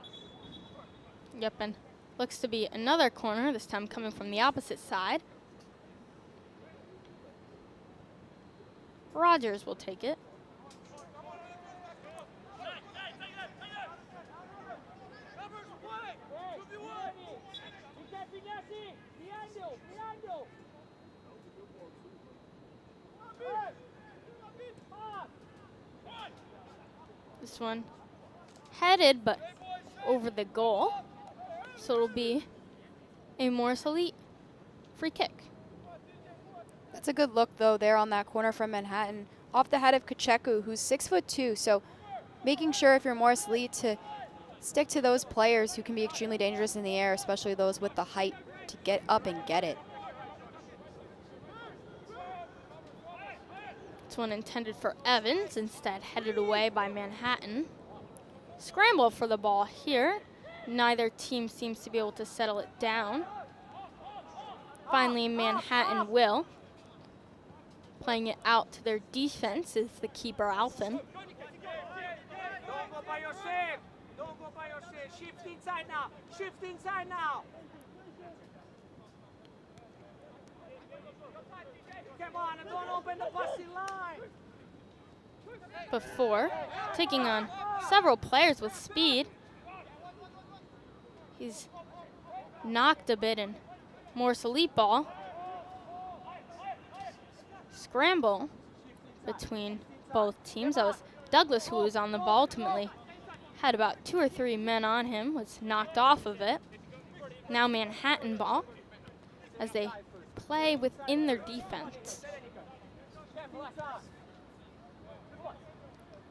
Yep, and looks to be another corner, this time coming from the opposite side. Rogers will take it. This one headed, but over the goal. So it'll be a Morris Elite free kick. That's a good look, though, there on that corner from Manhattan. Off the head of Kacheku, who's 6'2", so making sure if you're Morris Elite to stick to those players who can be extremely dangerous in the air, especially those with the height to get up and get it. This one intended for Evans, instead headed away by Manhattan. Scramble for the ball here. Neither team seems to be able to settle it down. Finally, Manhattan will. Playing it out to their defense is the keeper, Alphen. Don't go by yourself. Don't go by yourself. Shift inside now. Shift inside now. Come on, and don't open the passing line. Before taking on several players with speed. He's knocked a bit in Morris Elite ball. Scramble between both teams. That was Douglas who was on the ball, ultimately had about 2 or 3 men on him, was knocked off of it. Now Manhattan ball as they play within their defense.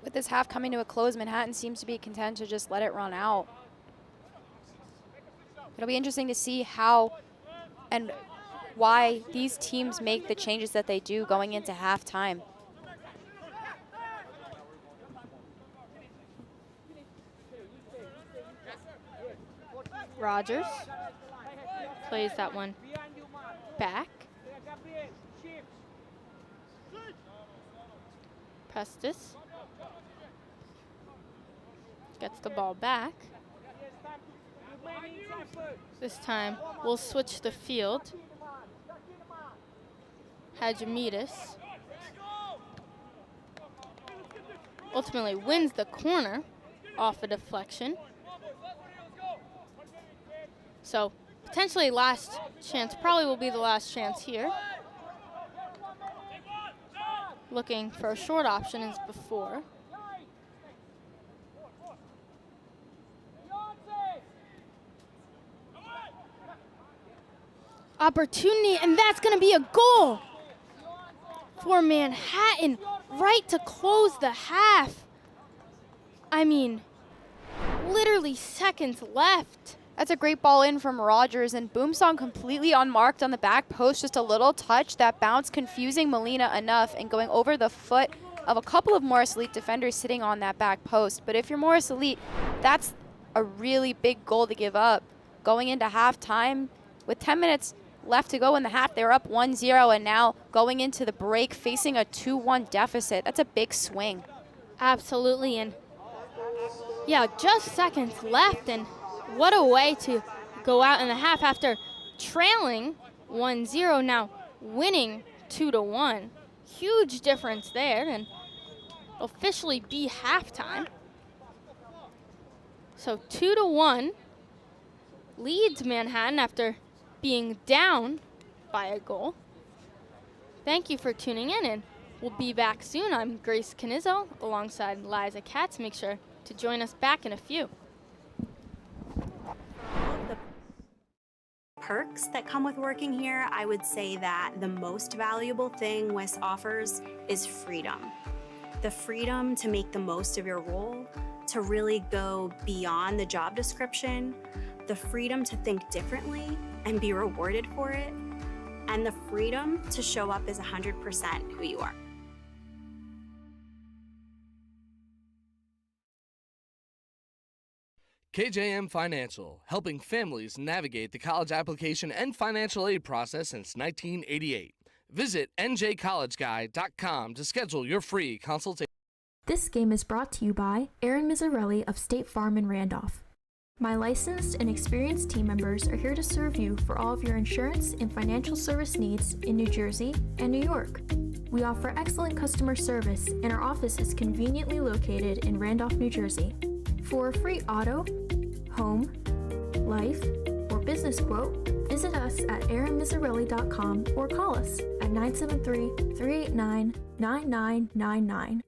With this half coming to a close, Manhattan seems to be content to just let it run out. It'll be interesting to see how and why these teams make the changes that they do going into halftime. Rogers plays that one back. Prestis gets the ball back. This time we'll switch the field. Hadjimidis ultimately wins the corner off a deflection. So potentially last chance, probably will be the last chance here. Looking for a short option as before. Opportunity, and that's going to be a goal for Manhattan right to close the half. I mean, literally seconds left. That's a great ball in from Rogers, and Boomsong completely unmarked on the back post. Just a little touch that bounce, confusing Molina enough and going over the foot of a couple of Morris Elite defenders sitting on that back post. But if you're Morris Elite, that's a really big goal to give up. Going into halftime with 10 minutes left to go in the half, they were up 1-0, and now going into the break facing a 2-1 deficit. That's a big swing. Absolutely, and yeah, just seconds left, and what a way to go out in the half after trailing 1-0, now winning 2-1. Huge difference there, and officially be halftime. So 2-1 leads Manhattan after being down by a goal. Thank you for tuning in, and we'll be back soon. I'm Grace Canizzo alongside Liza Katz. Make sure to join us back in a few. Perks that come with working here, I would say that the most valuable thing WIS offers is freedom. The freedom to make the most of your role, to really go beyond the job description, the freedom to think differently and be rewarded for it, and the freedom to show up as 100% who you are. KJM Financial, helping families navigate the college application and financial aid process since 1988. Visit njcollegeguy.com to schedule your free consultation. This game is brought to you by Aaron Mizzarelli of State Farm in Randolph. My licensed and experienced team members are here to serve you for all of your insurance and financial service needs in New Jersey and New York. We offer excellent customer service, and our office is conveniently located in Randolph, New Jersey. For a free auto, home, life, or business quote, visit us at aaronmizzarelli.com or call us at 973-389-9999.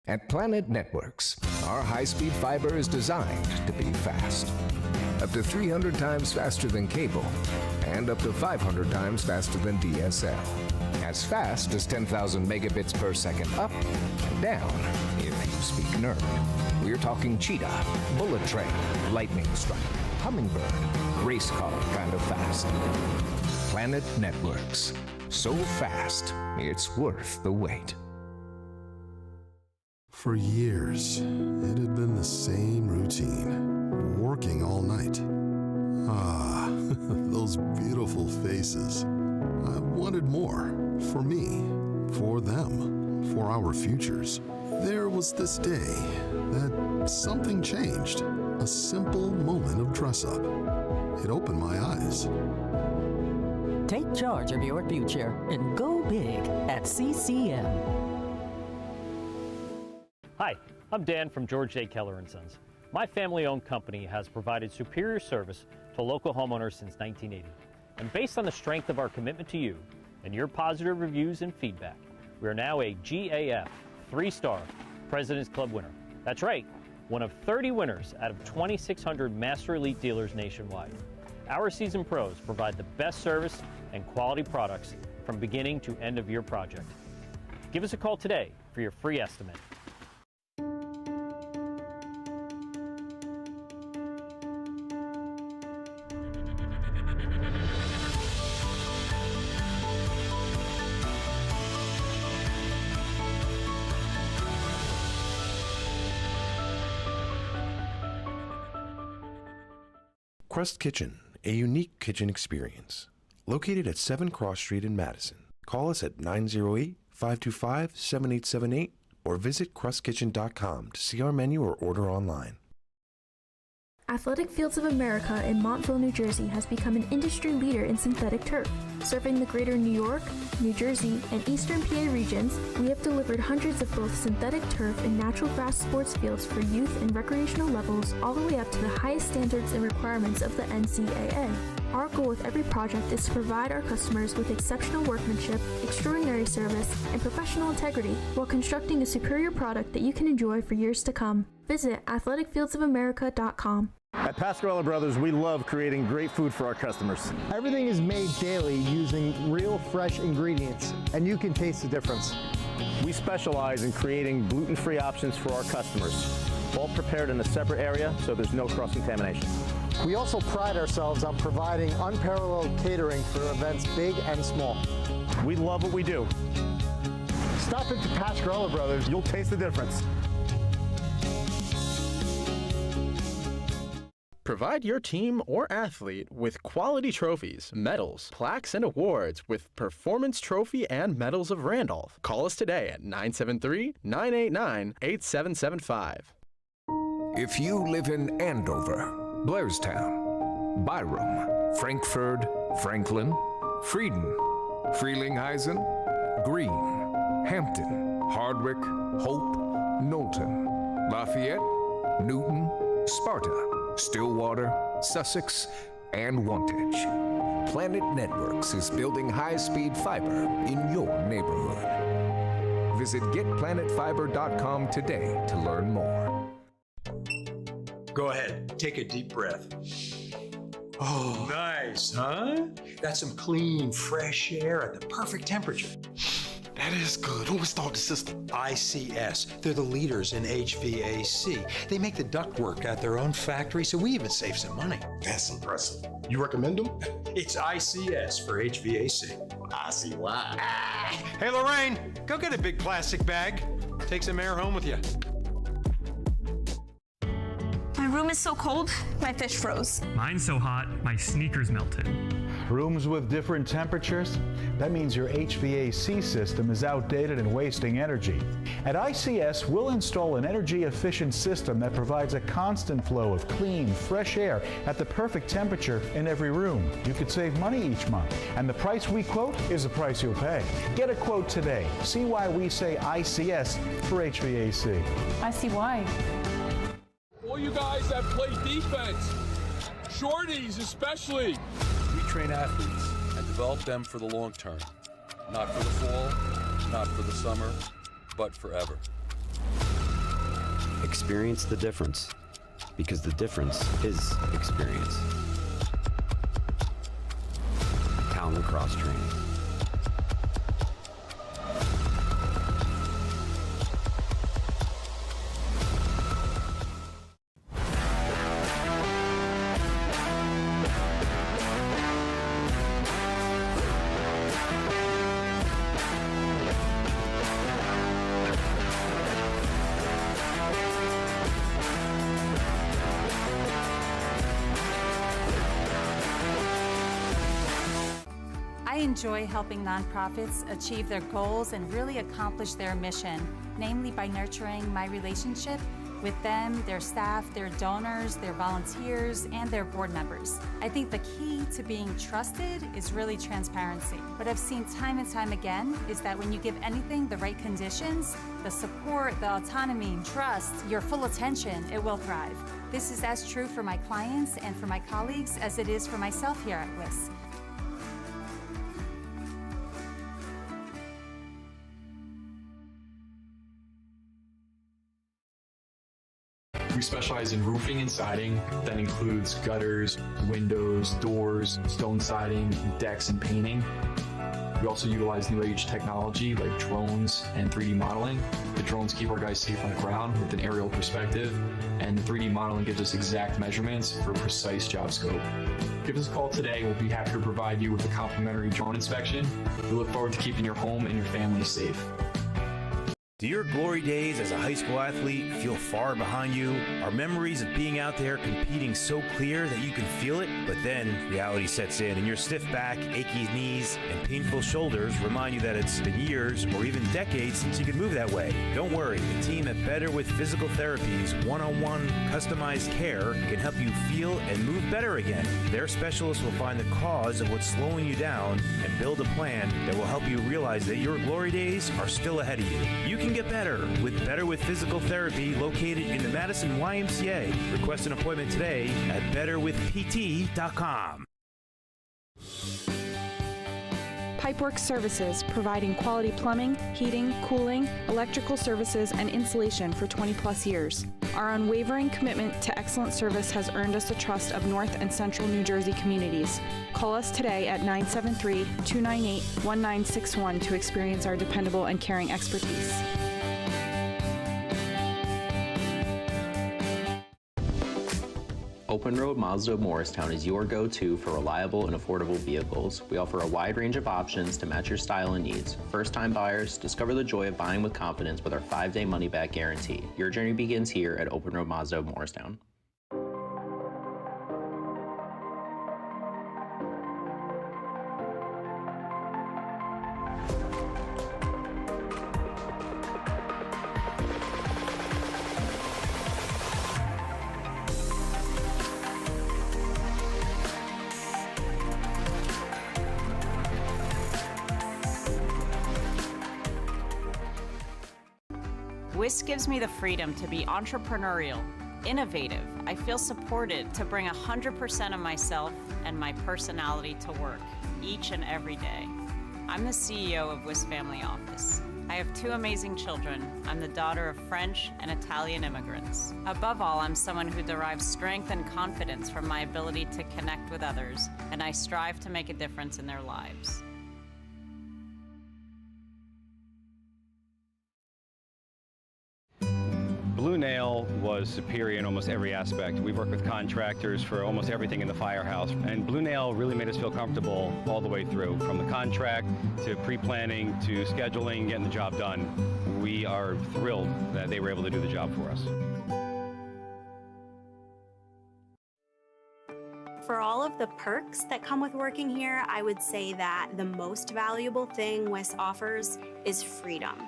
At Planet Networks, our high-speed fiber is designed to be fast. Up to 300 times faster than cable, and up to 500 times faster than DSL. As fast as 10,000 megabits per second up and down, if you speak nerd. We're talking cheetah, bullet train, lightning strike, hummingbird, race car kind of fast. Planet Networks. So fast, it's worth the wait. For years, it had been the same routine, working all night. Ah, those beautiful faces. I wanted more, for me, for them, for our futures. There was this day that something changed, a simple moment of dress up. It opened my eyes. Take charge of your future and go big at CCM. Hi, I'm Dan from George J. Keller & Sons. My family-owned company has provided superior service to local homeowners since 1980. And based on the strength of our commitment to you and your positive reviews and feedback, we are now a GAF 3-star President's Club winner. That's right, one of 30 winners out of 2,600 Master Elite dealers nationwide. Our seasoned pros provide the best service and quality products from beginning to end of your project. Give us a call today for your free estimate. Crust Kitchen, a unique kitchen experience. Located at 7 Cross Street in Madison. Call us at 908-525-7878 or visit crustkitchen.com to see our menu or order online. Athletic Fields of America in Montville, New Jersey has become an industry leader in synthetic turf. Serving the greater New York, New Jersey, and Eastern PA regions, we have delivered hundreds of both synthetic turf and natural grass sports fields for youth and recreational levels all the way up to the highest standards and requirements of the NCAA. Our goal with every project is to provide our customers with exceptional workmanship, extraordinary service, and professional integrity while constructing a superior product that you can enjoy for years to come. Visit athleticfieldsofamerica.com. At Pascarella Brothers, we love creating great food for our customers. Everything is made daily using real fresh ingredients, and you can taste the difference. We specialize in creating gluten-free options for our customers, all prepared in a separate area so there's no cross-contamination. We also pride ourselves on providing unparalleled catering for events big and small. We love what we do. Stop into Pascarella Brothers. You'll taste the difference. Provide your team or athlete with quality trophies, medals, plaques, and awards with Performance Trophy and Medals of Randolph. Call us today at 973-989-8775. If you live in Andover, Blairstown, Byram, Frankfurt, Franklin, Frieden, Frelinghuysen, Greene, Hampton, Hardwick, Hope, Knowlton, Lafayette, Newton, Sparta, Stillwater, Sussex, and Wantage. Planet Networks is building high-speed fiber in your neighborhood. Visit getplanetfiber.com today to learn more. Go ahead, take a deep breath. Oh, nice, huh? That's some clean, fresh air at the perfect temperature. That is good. Who installed the system? ICS. They're the leaders in HVAC. They make the ductwork at their own factory, so we even save some money. That's impressive. You recommend them? It's ICS for HVAC. I see why. Hey, Lorraine, go get a big plastic bag. Take some air home with you. My room is so cold, my fish froze. Mine's so hot, my sneakers melted. Rooms with different temperatures? That means your HVAC system is outdated and wasting energy. At ICS, we'll install an energy-efficient system that provides a constant flow of clean, fresh air at the perfect temperature in every room. You could save money each month, and the price we quote is the price you'll pay. Get a quote today. See why we say ICS for HVAC. I see why. All you guys that play defense, shorties especially. We train athletes and develop them for the long term. Not for the fall, not for the summer, but forever. Experience the difference, because the difference is experience. Town Lacrosse Training. I enjoy helping nonprofits achieve their goals and really accomplish their mission, namely by nurturing my relationship with them, their staff, their donors, their volunteers, and their board members. I think the key to being trusted is really transparency. What I've seen time and time again is that when you give anything the right conditions, the support, the autonomy, trust, your full attention, it will thrive. This is as true for my clients and for my colleagues as it is for myself here at WIS. We specialize in roofing and siding. That includes gutters, windows, doors, stone siding, decks, and painting. We also utilize new age technology like drones and 3D modeling. The drones keep our guys safe on the ground with an aerial perspective, and the 3D modeling gives us exact measurements for precise job scope. Give us a call today. We'll be happy to provide you with a complimentary drone inspection. We look forward to keeping your home and your family safe. Do your glory days as a high school athlete feel far behind you? Are memories of being out there competing so clear that you can feel it? But then reality sets in and your stiff back, achy knees, and painful shoulders remind you that it's been years or even decades since you could move that way. Don't worry, the team at Better with Physical Therapy's one-on-one customized care can help you feel and move better again. Their specialists will find the cause of what's slowing you down and build a plan that will help you realize that your glory days are still ahead of you. You can get better with Physical Therapy located in the Madison YMCA. Request an appointment today at betterwithpt.com. Pipeworks Services, providing quality plumbing, heating, cooling, electrical services, and insulation for 20-plus years. Our unwavering commitment to excellent service has earned us the trust of North and Central New Jersey communities. Call us today at 973-298-1961 to experience our dependable and caring expertise. Open Road Mazda of Morristown is your go-to for reliable and affordable vehicles. We offer a wide range of options to match your style and needs. First-time buyers, discover the joy of buying with confidence with our 5-day money-back guarantee. Your journey begins here at Open Road Mazda of Morristown. WIS gives me the freedom to be entrepreneurial, innovative. I feel supported to bring 100% of myself and my personality to work each and every day. I'm the CEO of WIS Family Office. I have 2 amazing children. I'm the daughter of French and Italian immigrants. Above all, I'm someone who derives strength and confidence from my ability to connect with others, and I strive to make a difference in their lives. Blue Nail was superior in almost every aspect. We've worked with contractors for almost everything in the firehouse, and Blue Nail really made us feel comfortable all the way through, from the contract to pre-planning to scheduling, getting the job done. We are thrilled that they were able to do the job for us. For all of the perks that come with working here, I would say that the most valuable thing WIS offers is freedom.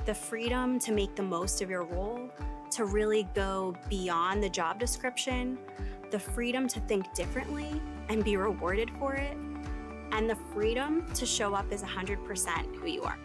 The freedom to make the most of your role, to really go beyond the job description, the freedom to think differently and be rewarded for it, and the freedom to show up as 100% who you are.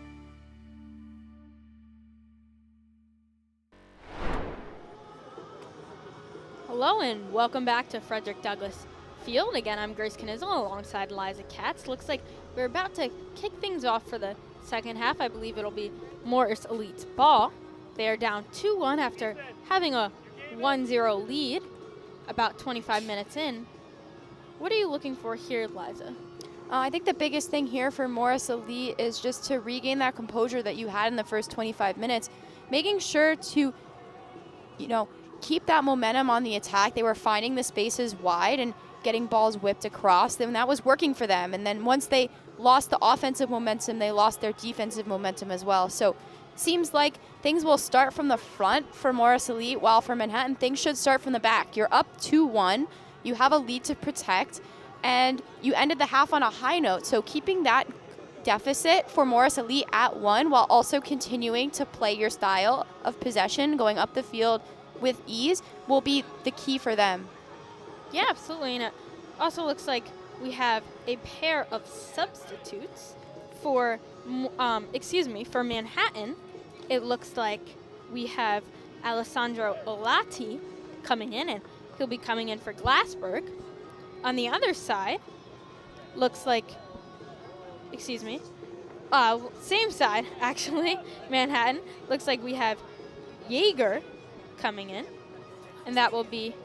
Hello and welcome back to Frederick Douglass Field. Again, I'm Grace Knizzle alongside Liza Katz. Looks like we're about to kick things off for the second half. I believe it'll be Morris Elite's ball. They are down 2-1 after having a 1-0 lead about 25 minutes in. What are you looking for here, Liza? I think the biggest thing here for Morris Elite is just to regain that composure that you had in the first 25 minutes, making sure to, keep that momentum on the attack. They were finding the spaces wide and getting balls whipped across, and that was working for them. And then once they lost the offensive momentum, they lost their defensive momentum as well. So seems like things will start from the front for Morris Elite, while for Manhattan, things should start from the back. You're up 2-1. You have a lead to protect, and you ended the half on a high note. So keeping that deficit for Morris Elite at 1 while also continuing to play your style of possession, going up the field, with ease will be the key for them. Yeah, absolutely. And it also looks like we have a pair of substitutes for, for Manhattan. It looks like we have Alessandro Olati coming in, and he'll be coming in for Glassberg. On the other side, looks like, same side, actually, Manhattan. Looks like we have Jaeger coming in, and that will be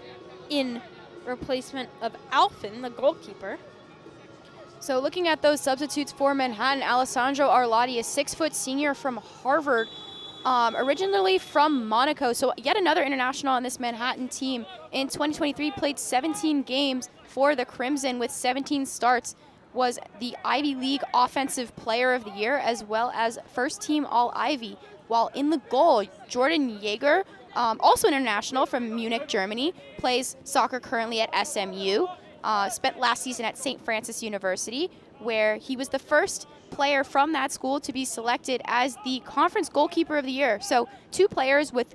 in replacement of Alfin, the goalkeeper. So looking at those substitutes for Manhattan, Alessandro Arlotti, a 6-foot senior from Harvard, originally from Monaco. So yet another international on this Manhattan team. In 2023, played 17 games for the Crimson with 17 starts, was the Ivy League Offensive Player of the Year as well as first team All-Ivy. While in the goal, Jordan Jaeger, also an international from Munich, Germany, plays soccer currently at SMU, spent last season at St. Francis University, where he was the first player from that school to be selected as the conference goalkeeper of the year. So 2 players with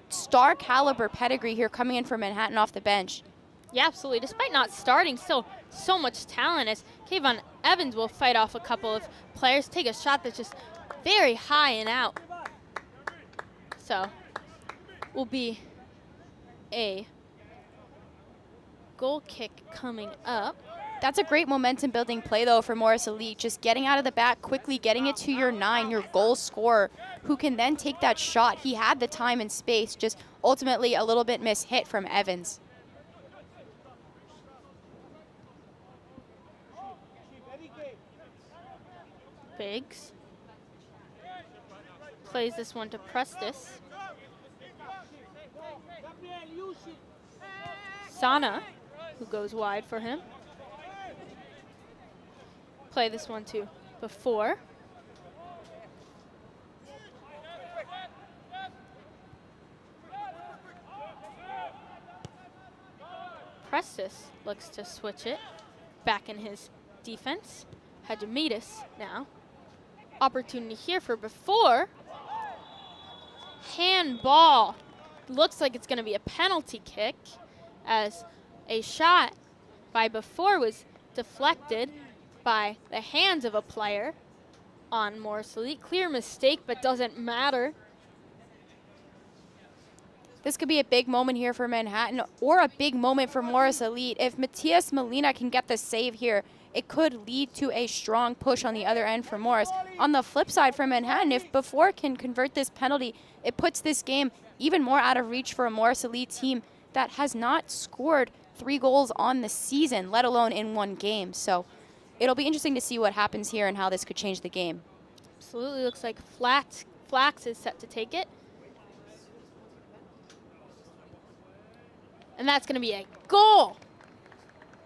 star caliber pedigree here coming in for Manhattan off the bench. Yeah, absolutely. Despite not starting, still so much talent, as Kayvon Evans will fight off a couple of players, take a shot that's just very high and out. So will be a goal kick coming up. That's a great momentum building play though for Morris Elite, just getting out of the back quickly, getting it to your 9, your goal scorer, who can then take that shot. He had the time and space, just ultimately a little bit mishit from Evans. Biggs plays this one to Prestis. Sana, who goes wide for him. Play this one to Before. Prestis looks to switch it back in his defense. Hadjimidis now. Opportunity here for Before. Handball. Looks like it's going to be a penalty kick, as a shot by Before was deflected by the hands of a player on Morris Elite. Clear mistake, but doesn't matter. This could be a big moment here for Manhattan, or a big moment for Morris Elite. If Matias Molina can get the save here, it could lead to a strong push on the other end for Morris. On the flip side for Manhattan, if Before can convert this penalty, it puts this game even more out of reach for a Morris Elite team that has not scored 3 goals on the season, let alone in 1 game. So it'll be interesting to see what happens here and how this could change the game. Absolutely. Looks like Flax is set to take it. And that's going to be a goal.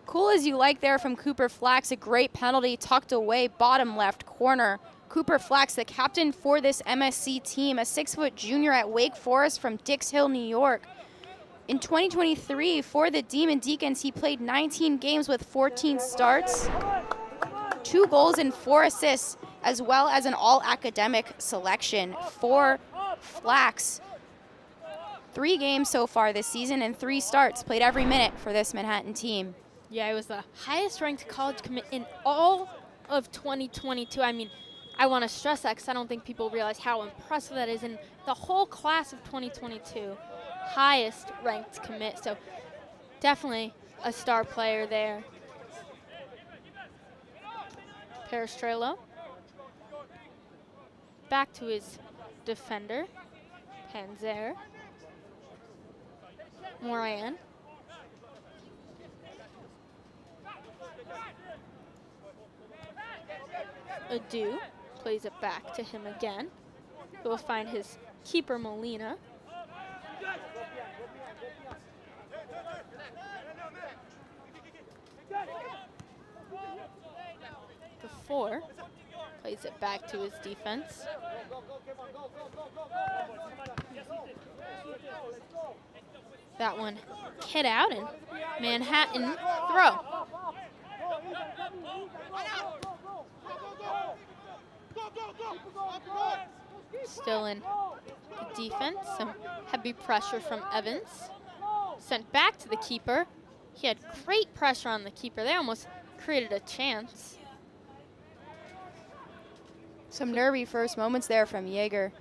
Cool as you like there from Cooper Flax, a great penalty tucked away, bottom left corner. Cooper Flax, the captain for this MSC team, a 6-foot junior at Wake Forest from Dix Hill, New York. In 2023, for the Demon Deacons, he played 19 games with 14 starts, 2 goals and 4 assists, as well as an all-academic selection for Flax. 3 games so far this season and 3 starts, played every minute for this Manhattan team. Yeah, it was the highest ranked college commit in all of 2022. I mean, I want to stress that because I don't think people realize how impressive that is. In the whole class of 2022, highest ranked commit. So definitely a star player there. Peristrello. Back to his defender, Panzer. Moran. Adu plays it back to him again. He'll find his keeper, Molina. Before plays it back to his defense. That one hit out, and Manhattan throw. Still in the defense, some heavy pressure from Evans. Sent back to the keeper. He had great pressure on the keeper. They almost created a chance. Some nervy first moments there from Jaeger.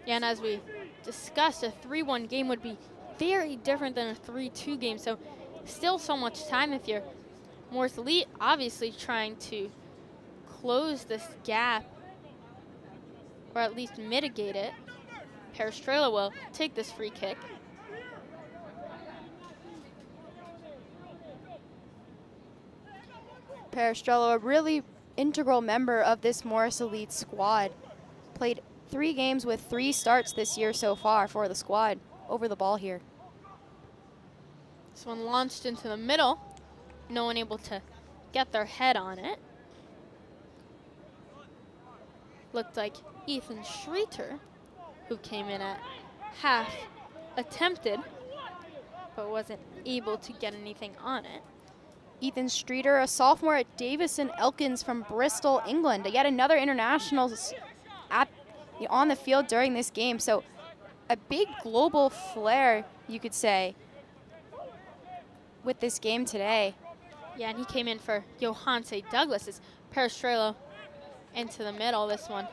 Yeah, and as we discussed, a 3-1 game would be very different than a 3-2 game. So still so much time if you're Morris Elite, obviously trying to close this gap or at least mitigate it. Perestrella will take this free kick. Perestrella, a really integral member of this Morris Elite squad. Played 3 games with 3 starts this year so far for the squad. Over the ball here. This one launched into the middle. No one able to get their head on it. Looked like Ethan Schreiter, who came in at half, attempted, but wasn't able to get anything on it. Ethan Streeter, a sophomore at Davison Elkins from Bristol, England. Yet another international on the field during this game. So a big global flair, you could say, with this game today. Yeah, and he came in for Johanse Douglas as Perestrella into the middle. This one,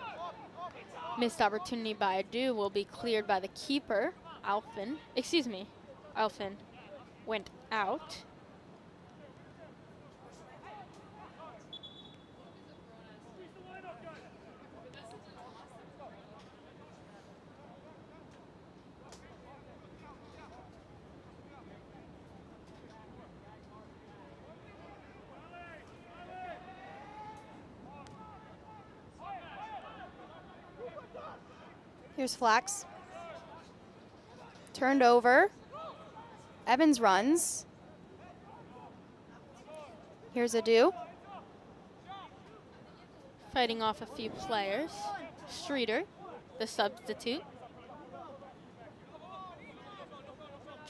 missed opportunity by Adu, will be cleared by the keeper, Alfin. Alfin went out. Here's Flax. Turned over. Evans runs. Here's Adu. Fighting off a few players. Streeter, the substitute.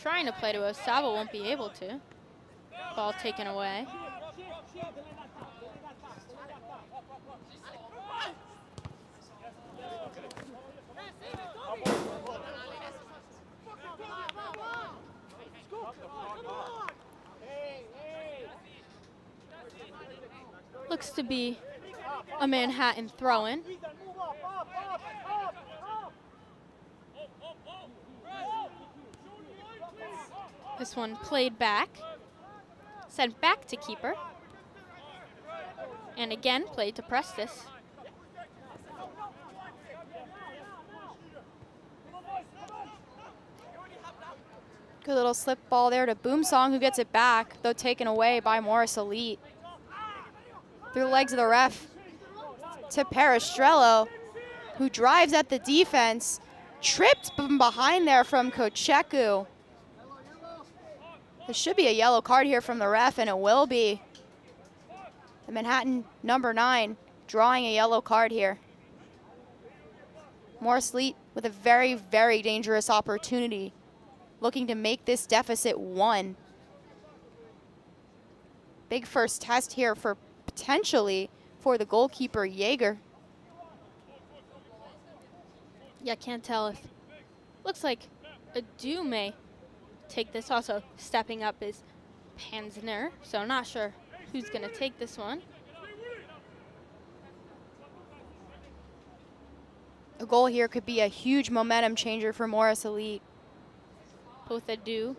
Trying to play to Osaba, won't be able to. Ball taken away. Looks to be a Manhattan throw-in. This one played back, sent back to keeper, and again played to Prestis. Good little slip ball there to Boomsong, who gets it back, though taken away by Morris Elite. Through the legs of the ref to Perestrello, who drives at the defense, tripped from behind there from Kocheku. There should be a yellow card here from the ref, and it will be. The Manhattan number 9 drawing a yellow card here. Morris Elite with a very, very dangerous opportunity, looking to make this deficit 1. Big first test here for potentially for the goalkeeper, Jaeger. Yeah, can't tell if, looks like Adu may take this. Also stepping up is Panzner, so not sure who's gonna take this one. A goal here could be a huge momentum changer for Morris Elite. Both Adu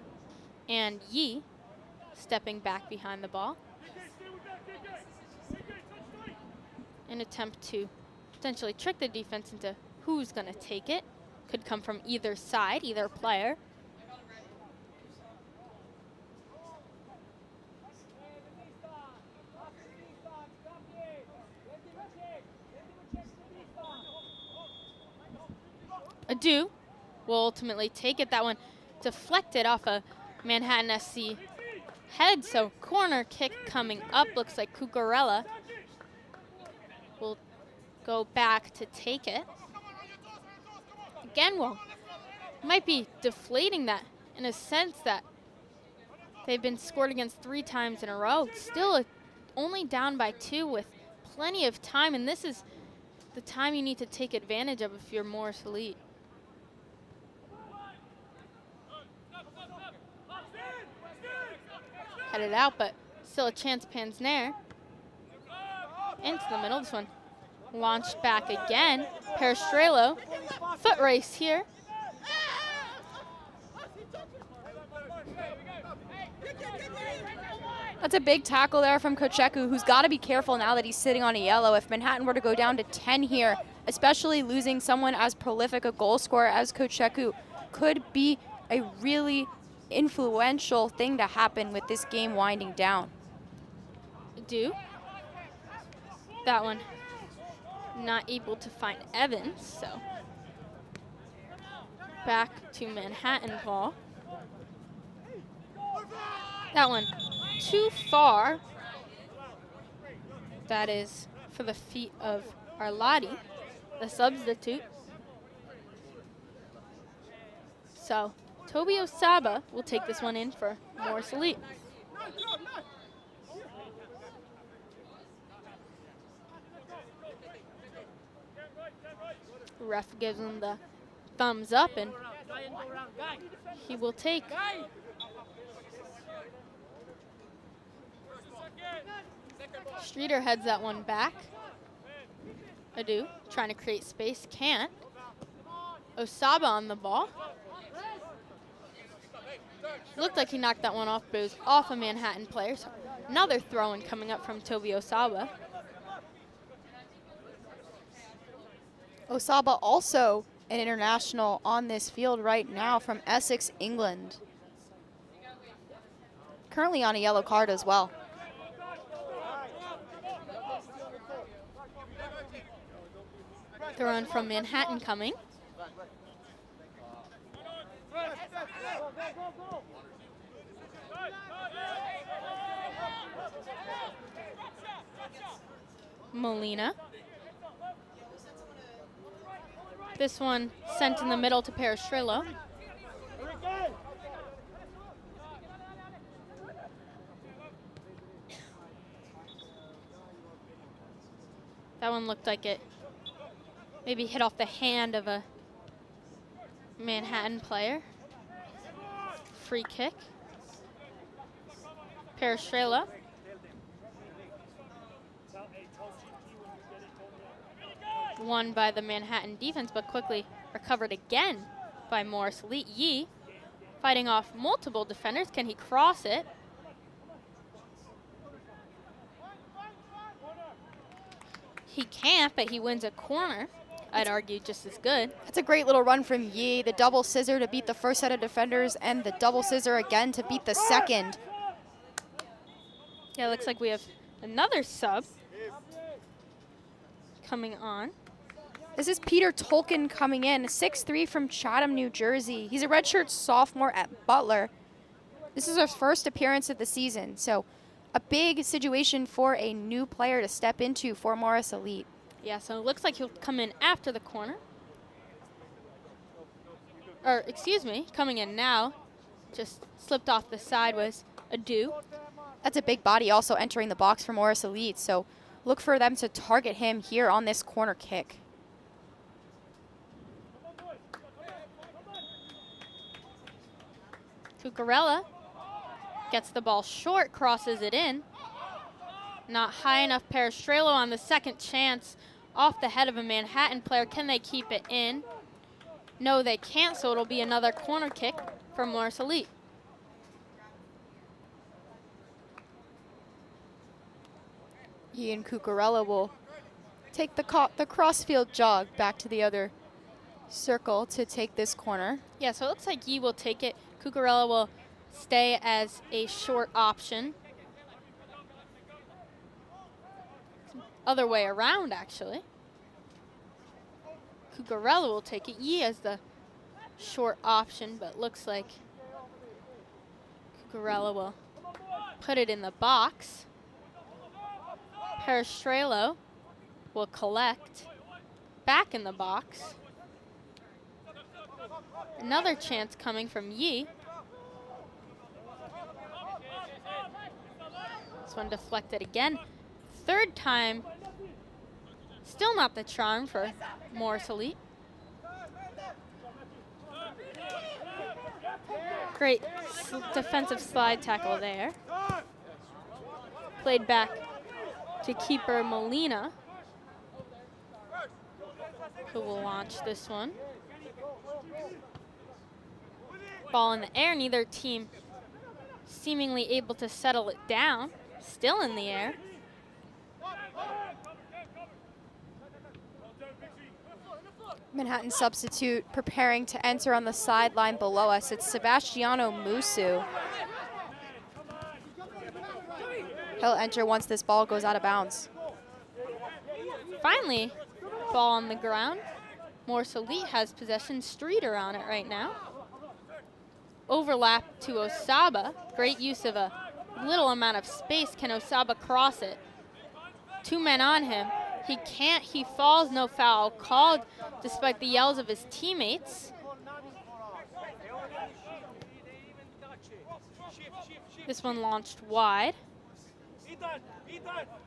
and Yi stepping back behind the ball. An attempt to potentially trick the defense into who's gonna take it. Could come from either side, either player. Adu will ultimately take it. That one deflected off a Manhattan SC head, so corner kick coming up. Looks like Cucurella will go back to take it. Again, well, might be deflating that in a sense that they've been scored against 3 times in a row. Still only down by 2 with plenty of time, and this is the time you need to take advantage of if you're Morris Elite. Headed out, but still a chance. Pansnair into the middle. This one launched back again. Perestrello, foot race here. That's a big tackle there from Kocheku, who's got to be careful now that he's sitting on a yellow. If Manhattan were to go down to 10 here, especially losing someone as prolific a goal scorer as Kocheku, could be a really influential thing to happen with this game winding down. Do. That one not able to find Evans, so back to Manhattan ball. That one too far. That is for the feet of Arlotti, the substitute. So Toby Osaba will take this one in for Morris Elite. Ref gives him the thumbs up, and he will take. Streeter heads that one back. Adu trying to create space, can't. Osaba on the ball. Looked like he knocked that one off, but it was off a Manhattan player. So another throw-in coming up from Toby Osaba. Osaba also an international on this field right now from Essex, England. Currently on a yellow card as well. Throw-in from Manhattan coming. Molina. This one sent in the middle to Perestrello. That one looked like it maybe hit off the hand of a Manhattan player. Free kick. Perestrello. Won by the Manhattan defense, but quickly recovered again by Morris Elite. Yee fighting off multiple defenders. Can he cross it? He can't, but he wins a corner. I'd argue just as good. That's a great little run from Yee. The double scissor to beat the first set of defenders and the double scissor again to beat the second. Yeah, looks like we have another sub coming on. This is Peter Tolkien coming in, 6'3" from Chatham, New Jersey. He's a redshirt sophomore at Butler. This is our first appearance of the season, so a big situation for a new player to step into for Morris Elite. Yeah, so it looks like he'll come in after the corner. Or, excuse me, coming in now. Just slipped off the side was Adu. That's a big body also entering the box for Morris Elite, so look for them to target him here on this corner kick. Cucurella gets the ball short, crosses it in. Not high enough. Perestrello on the second chance off the head of a Manhattan player. Can they keep it in? No, they can't, so it'll be another corner kick for Morris Elite. Ian Cucurella will take the crossfield jog back to the other circle to take this corner. Yeah, so it looks like Yee will take it. Cucurella will stay as a short option. Other way around, actually. Cucurella will take it. Yee as the short option, but looks like Cucurella will put it in the box. Perestrello will collect back in the box. Another chance coming from Yee. This one deflected again. Third time Still not the charm for Morris Elite. Great defensive slide tackle there. Played back to keeper Molina, who will launch this one. Ball in the air, neither team seemingly able to settle it down. Still in the air. Manhattan substitute preparing to enter on the sideline below us. It's Sebastiano Musu. He'll enter once this ball goes out of bounds. Finally, ball on the ground. Morris Elite has possession. Streeter on it right now. Overlap to Osaba. Great use of a little amount of space. Can Osaba cross it? 2 men on him. He can't, he falls, no foul called despite the yells of his teammates. This one launched wide.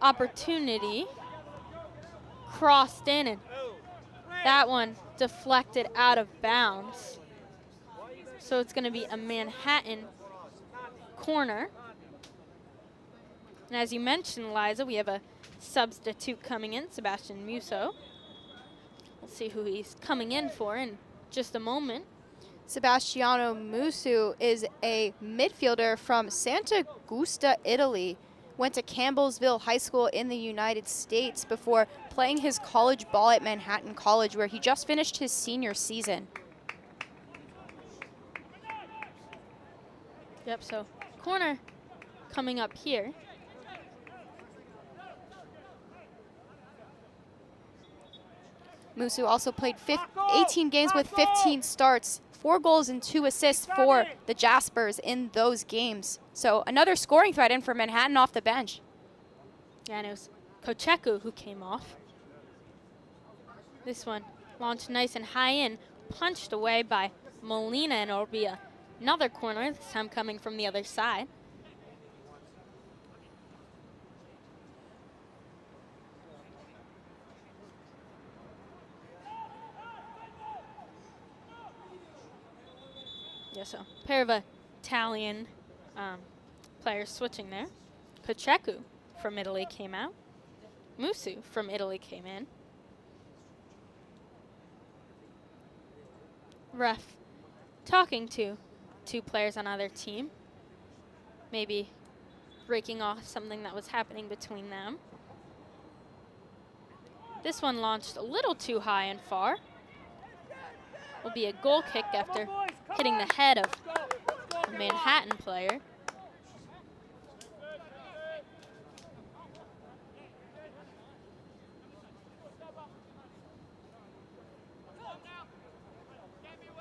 Opportunity. Crossed in, and that one deflected out of bounds. So it's going to be a Manhattan corner. And as you mentioned, Liza, we have a substitute coming in, Sebastian Muso. We'll see who he's coming in for in just a moment. Sebastiano Musu is a midfielder from Santa Giusta, Italy. Went to Campbellsville High School in the United States before playing his college ball at Manhattan College, where he just finished his senior season. Yep, so corner coming up here. Musu also played 18 games with 15 starts, 4 goals and 2 assists for the Jaspers in those games. So another scoring threat in for Manhattan off the bench. Yeah, and it was Kocheku who came off. This one launched nice and high in, punched away by Molina, and it'll be another corner, this time coming from the other side. Yeah, so pair of Italian players switching there. Kocheku from Italy came out. Musu from Italy came in. Ref talking to 2 players on either team. Maybe breaking off something that was happening between them. This one launched a little too high and far. Will be a goal kick after hitting the head of a Manhattan player.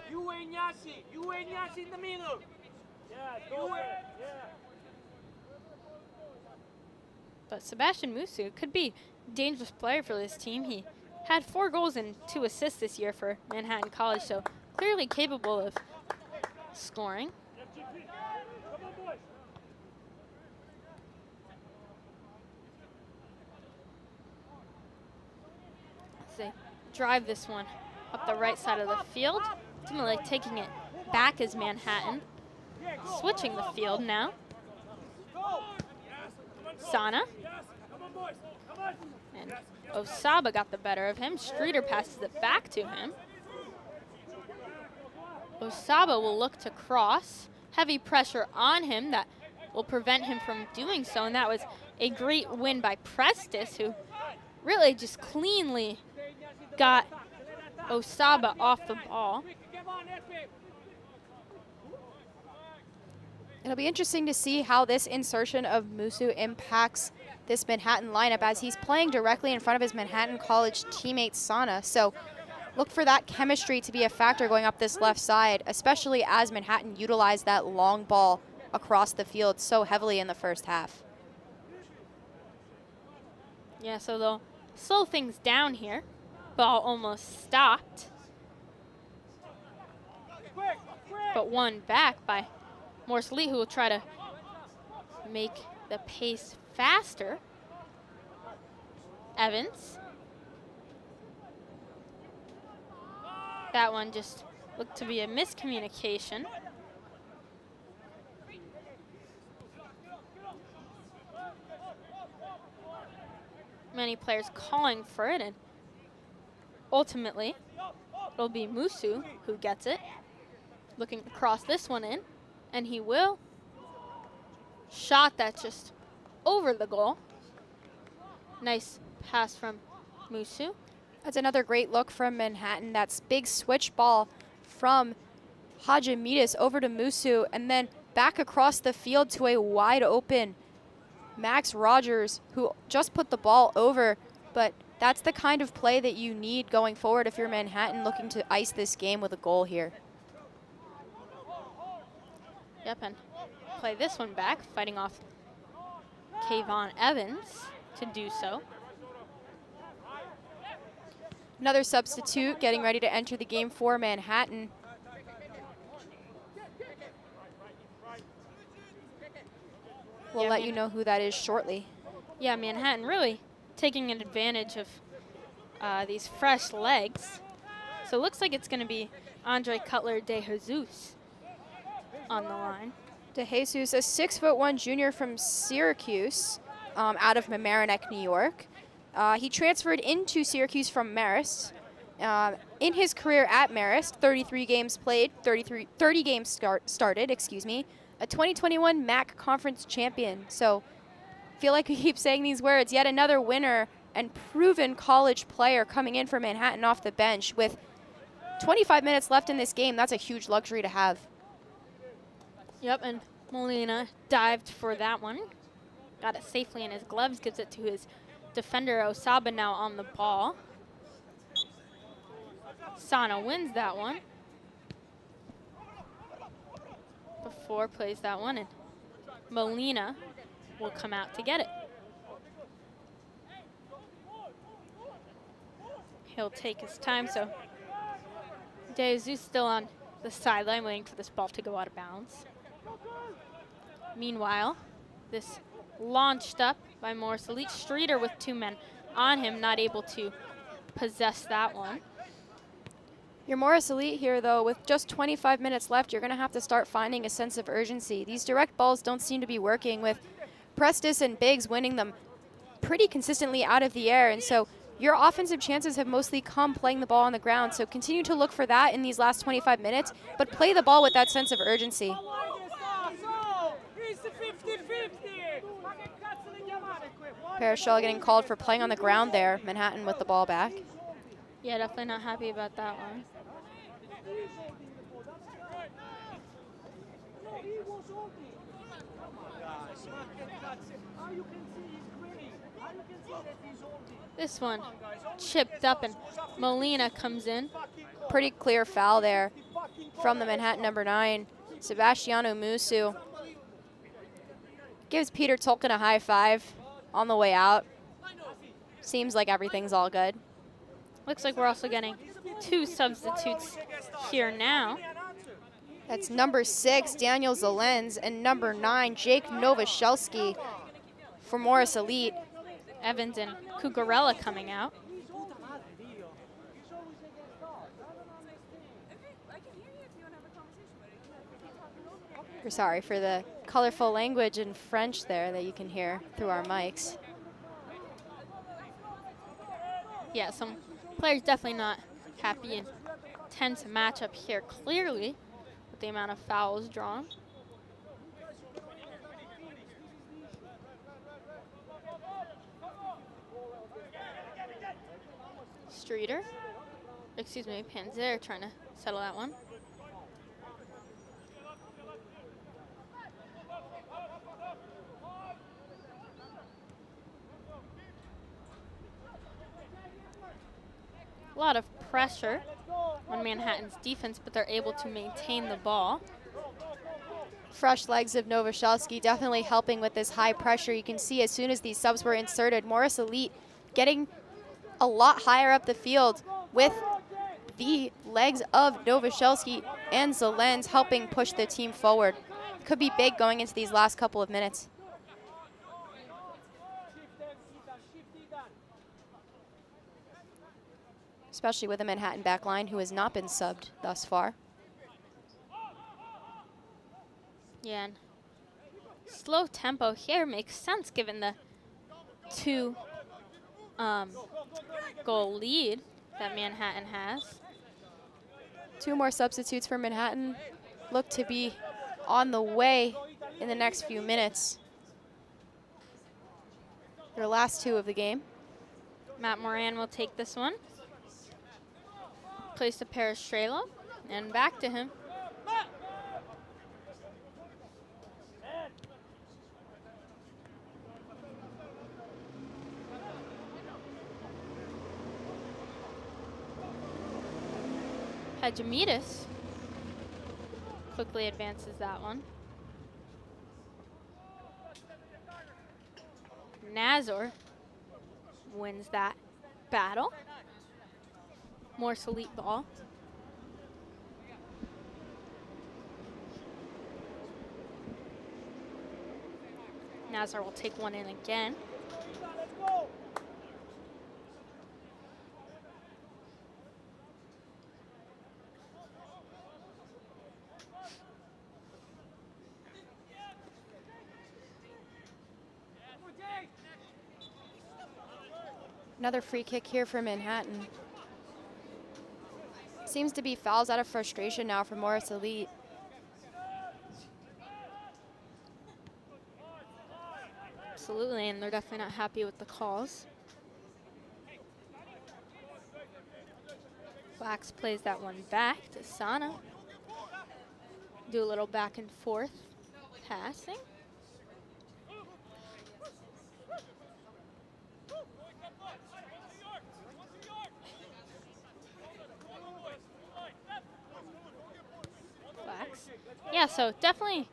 You Ignacy in the middle. Yeah, But Sebastian Musu could be a dangerous player for this team. He had 4 goals and 2 assists this year for Manhattan College, so clearly capable of scoring. As they drive this one up the right side of the field, ultimately taking it back as Manhattan. Switching the field now. Sana. And Osaba got the better of him. Streeter passes it back to him. Osaba will look to cross. Heavy pressure on him that will prevent him from doing so. And that was a great win by Prestis, who really just cleanly got Osaba off the ball. It'll be interesting to see how this insertion of Musu impacts this Manhattan lineup, as he's playing directly in front of his Manhattan College teammate Sana. So look for that chemistry to be a factor going up this left side, especially as Manhattan utilized that long ball across the field so heavily in the first half. Yeah, so they'll slow things down here. Ball almost stopped. But won back by Morris Lee, who will try to make the pace faster. Evans That one just looked to be a miscommunication. Many players calling for it, and ultimately it'll be Musu who gets it. Looking to cross this one in, and he will. Shot that's just over the goal. Nice pass from Musu. That's another great look from Manhattan. That's big switch ball from Hadjimides over to Musu, and then back across the field to a wide open Max Rogers, who just put the ball over. But that's the kind of play that you need going forward if you're Manhattan looking to ice this game with a goal here. Yep, and play this one back, fighting off Kayvon Evans to do so. Another substitute getting ready to enter the game for Manhattan. We'll let you know who that is shortly. Yeah, Manhattan really taking an advantage of these fresh legs. So it looks like it's going to be Andre Cutler de Jesus on the line. De Jesus, a 6'1" junior from Syracuse, out of Mamaroneck, New York. He transferred into Syracuse from Marist. In his career at Marist, 33 games played, 30 games started, excuse me. A 2021 MAC Conference champion. So feel like we keep saying these words. Yet another winner and proven college player coming in for Manhattan off the bench with 25 minutes left in this game. That's a huge luxury to have. Yep, and Molina dived for that one. Got it safely in his gloves, gives it to his defender Osaba now on the ball. Sana wins that one. Before plays that one, and Molina will come out to get it. He'll take his time, so De Jesus still on the sideline waiting for this ball to go out of bounds. Meanwhile, this launched up by Morris Elite. Streeter with 2 men on him, not able to possess that one. Your Morris Elite here, though, with just 25 minutes left, you're going to have to start finding a sense of urgency. These direct balls don't seem to be working, with Prestis and Biggs winning them pretty consistently out of the air, and so your offensive chances have mostly come playing the ball on the ground, so continue to look for that in these last 25 minutes, but play the ball with that sense of urgency. Parashall getting called for playing on the ground there. Manhattan with the ball back. Yeah, definitely not happy about that one. This one chipped up, and Molina comes in. Pretty clear foul there from the Manhattan number 9, Sebastiano Musu. Gives Peter Tolkien a high five on the way out. Seems like everything's all good. Looks like we're also getting 2 substitutes here now. That's number 6, Daniel Zelenz, and number 9, Jake Novoselsky for Morris Elite. Evans and Cucurella coming out. We're sorry for the colorful language in French there that you can hear through our mics. Yeah, some players definitely not happy and tense matchup here, clearly, with the amount of fouls drawn. Streeter, excuse me, Panzer trying to settle that one. A lot of pressure on Manhattan's defense, but they're able to maintain the ball. Fresh legs of Novoselsky definitely helping with this high pressure. You can see as soon as these subs were inserted, Morris Elite getting a lot higher up the field with the legs of Novoselsky and Zelenz helping push their team forward. Could be big going into these last couple of minutes. especially with a Manhattan back line who has not been subbed thus far. Yeah, and slow tempo here makes sense given the 2 goal lead that Manhattan has. 2 more substitutes for Manhattan look to be on the way in the next few minutes. Their last 2 of the game. Matt Moran will take this one. Place to Perestrela, and back to him. Hedgemidas quickly advances that one. Nazor wins that battle. More Salit ball. Nazar will take one in again. Another free kick here for Manhattan. Seems to be fouls out of frustration now for Morris Elite. Absolutely, and they're definitely not happy with the calls. Wax plays that one back to Sana. Do a little back and forth passing. Wax. Yeah, so definitely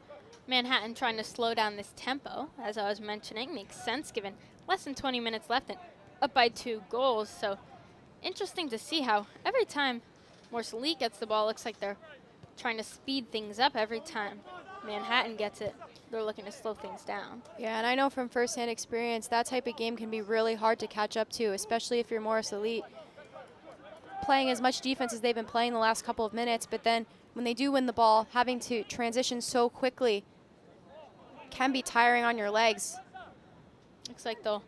Manhattan trying to slow down this tempo, as I was mentioning. Makes sense given less than 20 minutes left and up by 2 goals. So interesting to see how every time Morris Elite gets the ball, looks like they're trying to speed things up. Every time Manhattan gets it, they're looking to slow things down. Yeah, and I know from firsthand experience that type of game can be really hard to catch up to, especially if you're Morris Elite playing as much defense as they've been playing the last couple of minutes, but then when they do win the ball, having to transition so quickly can be tiring on your legs. Looks like they'll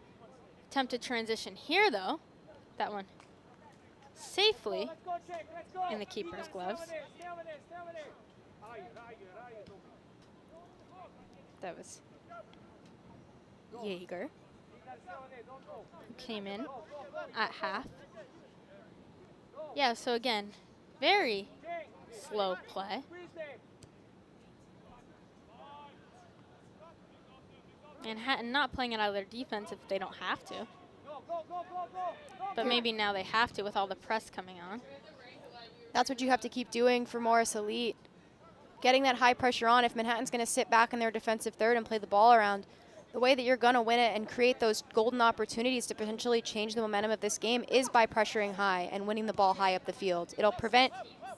attempt to transition here, though. That one safely in the keeper's gloves. That was Jaeger, who came in at half. Yeah, so again, very slow play. Manhattan not playing it out of their defense if they don't have to. But maybe now they have to with all the press coming on. That's what you have to keep doing for Morris Elite. Getting that high pressure on. If Manhattan's going to sit back in their defensive third and play the ball around, the way that you're going to win it and create those golden opportunities to potentially change the momentum of this game is by pressuring high and winning the ball high up the field. It'll prevent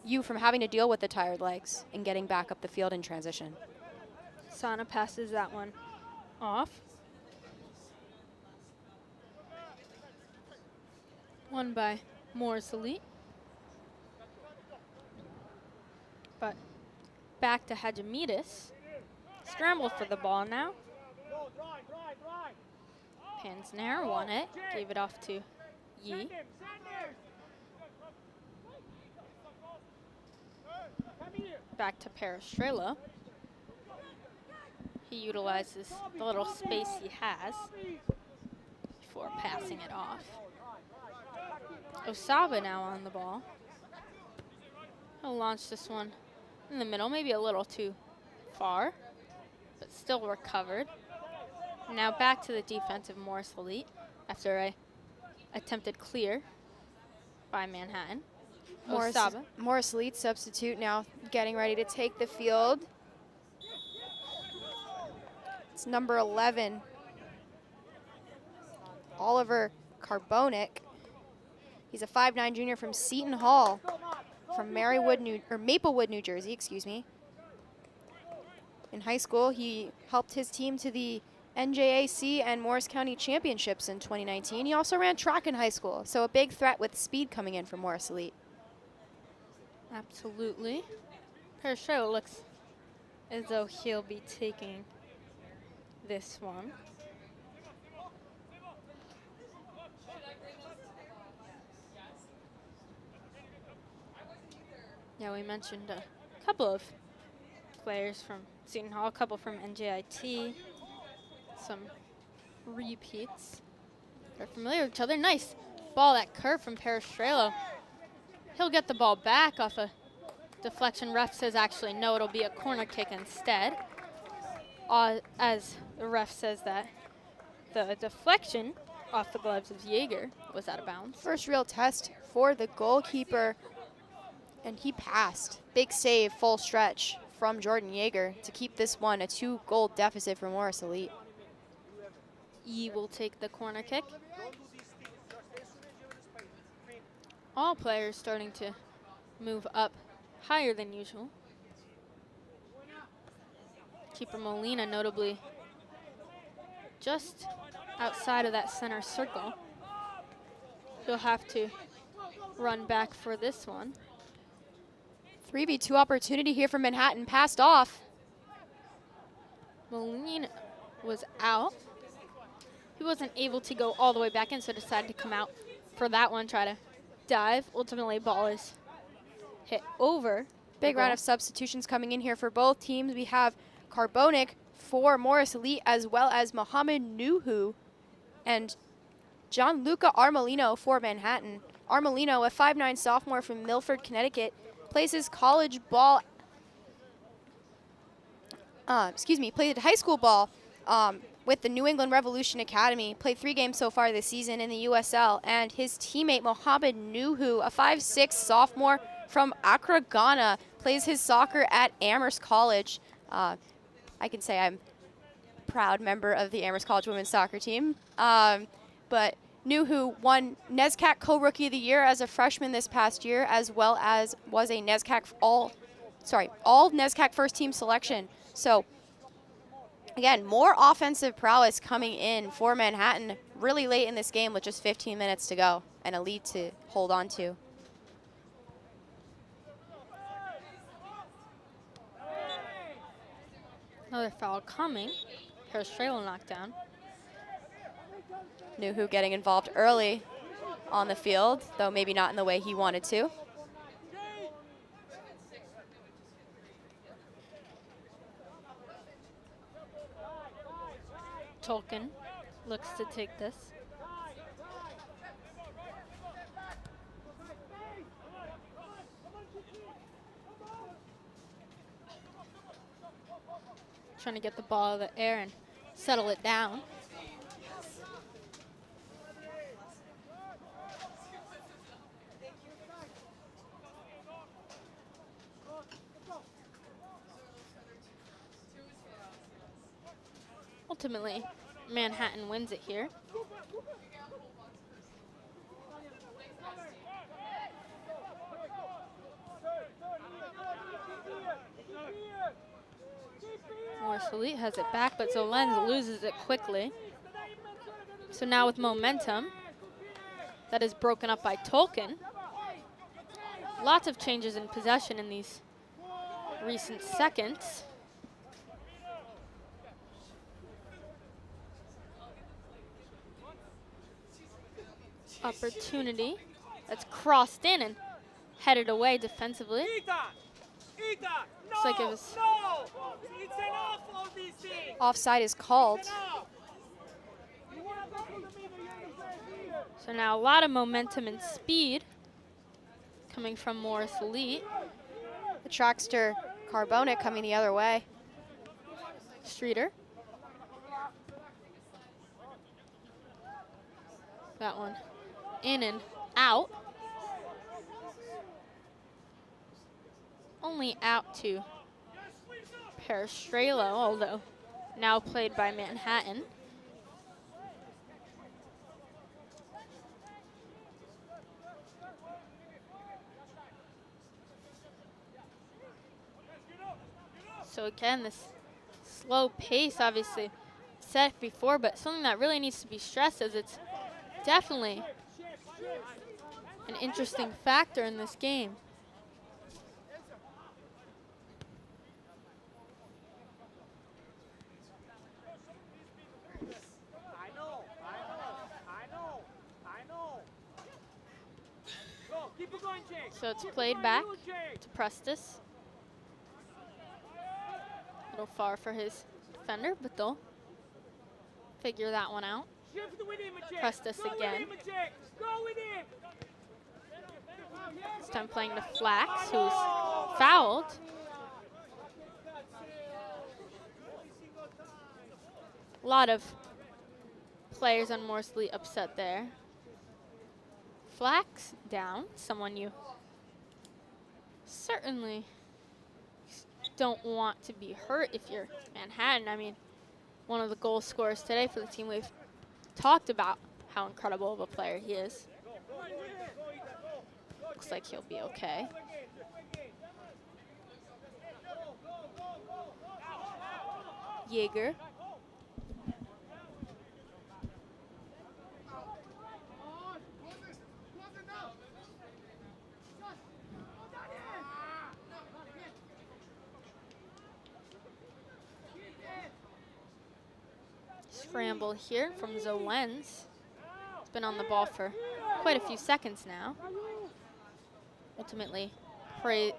you from having to deal with the tired legs and getting back up the field in transition. Sana passes that one off. Won by Morris Elite. But back to Hedgemidas. Scrambled for the ball now. Pansner won it, gave it off to Yi. Back to Perestrela. He utilizes the little space he has before passing it off. Osaba now on the ball. He'll launch this one in the middle, maybe a little too far, but still recovered. Now back to the defensive Morris Elite after a attempted clear by Manhattan. Osaba. Morris Elite substitute now getting ready to take the field. It's number 11, Oliver Carbonic. He's a 5'9" junior from Seton Hall, from Maplewood, New Jersey, excuse me. In high school, he helped his team to the NJAC and Morris County championships in 2019. He also ran track in high school, so a big threat with speed coming in for Morris Elite. Absolutely. Perestrello looks as though he'll be taking this one. Yeah, we mentioned a couple of players from Seton Hall, a couple from NJIT, some repeats. They're familiar with each other. Nice ball, that curve from Perestrello. He'll get the ball back off a deflection. Ref says actually no, it'll be a corner kick instead. As the ref says that the deflection off the gloves of Jaeger was out of bounds. First real test for the goalkeeper, and he passed. Big save, full stretch from Jordan Jaeger to keep this one a 2-goal deficit for Morris Elite. E will take the corner kick. All players starting to move up higher than usual. Keeper Molina notably just outside of that center circle. He'll have to run back for this one. 3v2 opportunity here for Manhattan, passed off. Molina was out. He wasn't able to go all the way back in, so decided to come out for that one, try to dive. Ultimately, ball is hit over. Big round of substitutions coming in here for both teams. We have Carbonic for Morris Elite, as well as Mohamed Nuhu and Gianluca Armelino for Manhattan. Armelino, a 5'9" sophomore from Milford, Connecticut, plays his college ball, played high school ball with the New England Revolution Academy. Played 3 games so far this season in the USL. And his teammate, Mohamed Nuhu, a 5'6" sophomore from Accra, Ghana, plays his soccer at Amherst College. I can say I'm a proud member of the Amherst College women's soccer team. But Nuhu won NESCAC Co-Rookie of the Year as a freshman this past year, as well as was a NESCAC all NESCAC first team selection. So again, more offensive prowess coming in for Manhattan really late in this game with just 15 minutes to go and a lead to hold on to. Another foul coming. Perestrello knocked down. Nuhu getting involved early on the field, though maybe not in the way he wanted to. Tolkien looks to take this. Trying to get the ball out of the air and settle it down. Ultimately, Manhattan wins it here. Morris Elite has it back, but Zolenz loses it quickly. So now with momentum, that is broken up by Tolkien. Lots of changes in possession in these recent seconds. Opportunity that's crossed in and headed away defensively. Looks like it was offside is called. So now a lot of momentum and speed coming from Morris Elite. The trackster Carbonic coming the other way. Streeter. That one in and out. Only out to Perestrello, although now played by Manhattan. So again, this slow pace obviously said it before, but something that really needs to be stressed is it's definitely an interesting factor in this game. So it's played back to Prestis. A little far for his defender, but they'll figure that one out. Prestis again. This time playing to Flax, who's fouled. A lot of players on Morsley upset there. Flax down, someone you certainly don't want to be hurt if you're Manhattan. I mean, one of the goal scorers today for the team. We've talked about how incredible of a player he is. Looks like he'll be okay. Jaeger. Scramble here from Zolens. He's been on the ball for quite a few seconds now. Ultimately, pays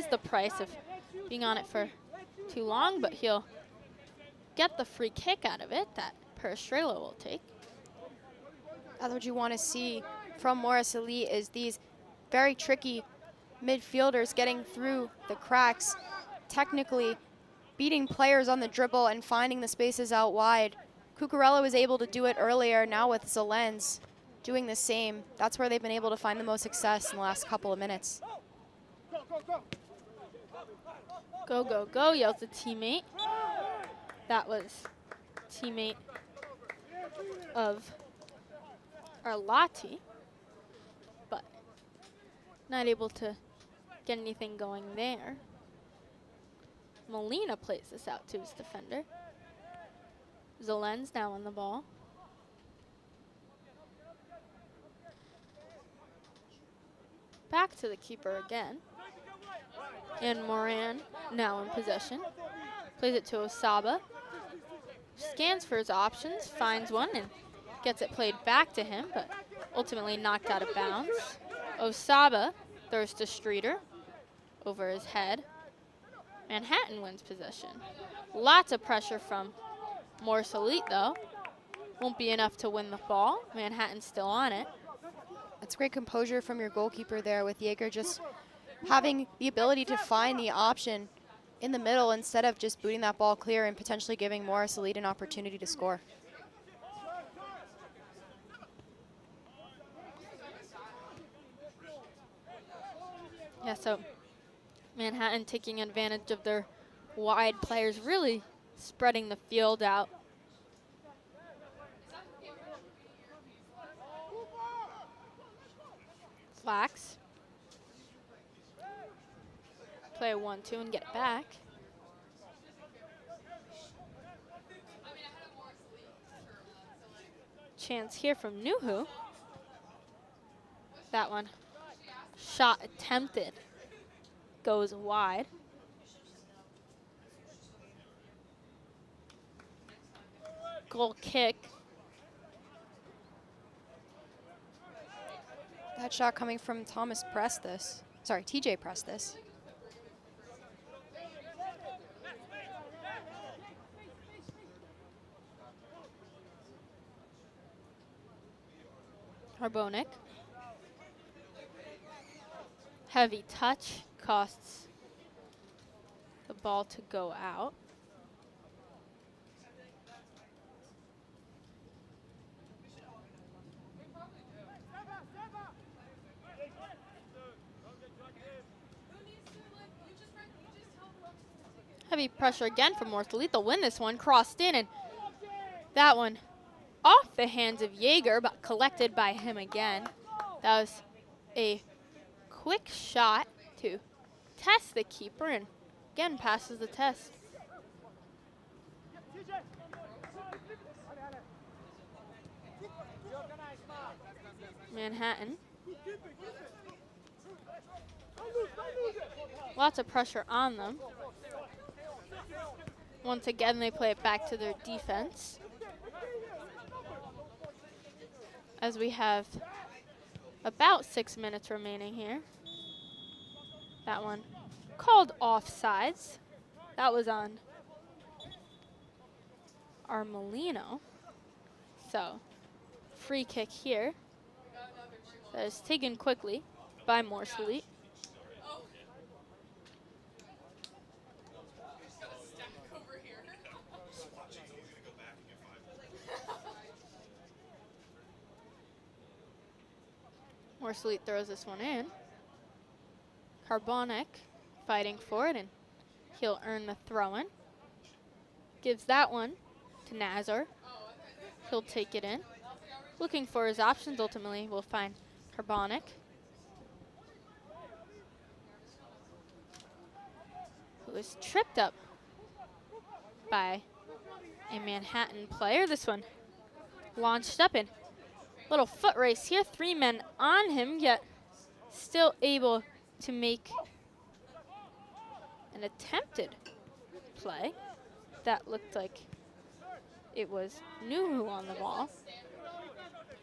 the price of being on it for too long, but he'll get the free kick out of it that Perestrela will take. That's what you want to see from Morris Elite, is these very tricky midfielders getting through the cracks, technically beating players on the dribble and finding the spaces out wide. Cucurella was able to do it earlier, now with Zolens doing the same. That's where they've been able to find the most success in the last couple of minutes. Go, go, go, yells the teammate. That was teammate of Arlati, but not able to get anything going there. Molina plays this out to his defender. Zolens now on the ball. Back to the keeper again. And Moran now in possession. Plays it to Osaba. Scans for his options, finds one, and gets it played back to him, but ultimately knocked out of bounds. Osaba throws to Streeter over his head. Manhattan wins possession. Lots of pressure from Morris Elite, though. Won't be enough to win the ball. Manhattan's still on it. That's great composure from your goalkeeper there, with Jaeger just having the ability to find the option in the middle instead of just booting that ball clear and potentially giving Morris Elite an opportunity to score. Yeah, so Manhattan taking advantage of their wide players, really spreading the field out. Flax. Play a 1-2 and get it back. Chance here from Nuhu. That one, shot attempted, goes wide. Goal kick. That shot coming from Thomas Prestis. Sorry, TJ Prestis. Harbonic. Heavy touch costs the ball to go out. Heavy pressure again from Morris Elite. They'll win this one. Crossed in, and that one off the hands of Jaeger, but collected by him again. That was a quick shot to test the keeper, and again passes the test. Manhattan. Lots of pressure on them. Once again, they play it back to their defense. As we have about 6 minutes remaining here. That one called offsides. That was on Armelino. So, free kick here. That is taken quickly by Morse Elite. Morse Elite throws this one in. Carbonic fighting for it, and he'll earn the throw-in. Gives that one to Nazar. He'll take it in. Looking for his options, ultimately we'll find Carbonic. Who is tripped up by a Manhattan player. This one launched up in little foot race here. 3 men on him, yet still able to make an attempted play. That looked like it was Nuhu on the ball.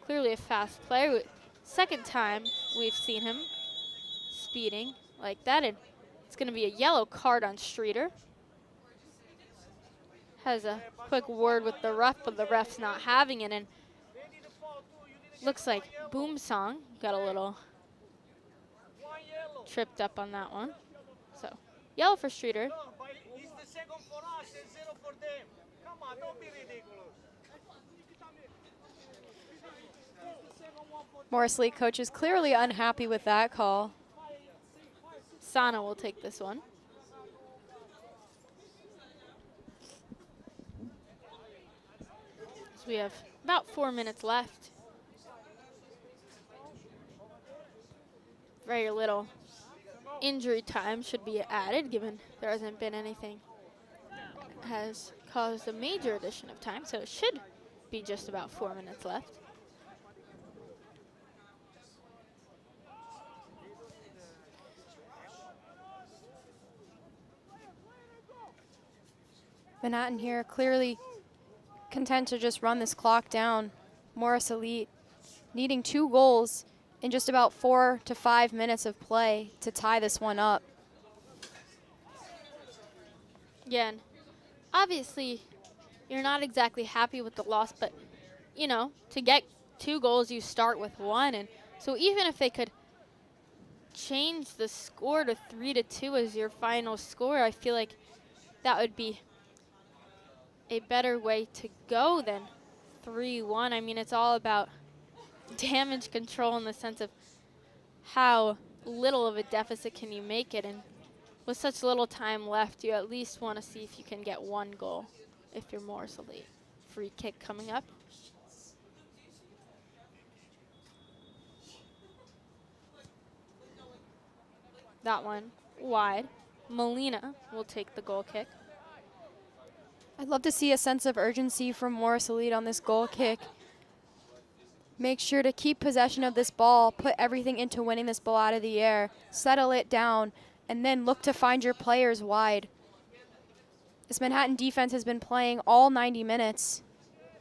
Clearly a fast player. Second time we've seen him speeding like that, and it's going to be a yellow card on Streeter. Has a quick word with the ref, but the ref's not having it, and looks like Boom Song got a little tripped up on that one. So, yellow for Streeter. Morris Elite coach is clearly unhappy with that call. Sana will take this one. So we have about 4 minutes left. Very little injury time should be added, given there hasn't been anything that has caused a major addition of time, so it should be just about 4 minutes left. Manhattan here clearly content to just run this clock down. Morris Elite needing 2 goals in just about 4 to 5 minutes of play to tie this one up. Yeah, and obviously you're not exactly happy with the loss, but you know, to get 2 goals you start with 1, and so even if they could change the score to 3-2 as your final score, I feel like that would be a better way to go than 3-1. I mean, it's all about damage control in the sense of how little of a deficit can you make it, and with such little time left, you at least want to see if you can get 1 goal if you're Morris Elite. Free kick coming up. That one wide. Molina will take the goal kick. I'd love to see a sense of urgency from Morris Elite on this goal kick. Make sure to keep possession of this ball, put everything into winning this ball out of the air, settle it down, and then look to find your players wide. This Manhattan defense has been playing all 90 minutes,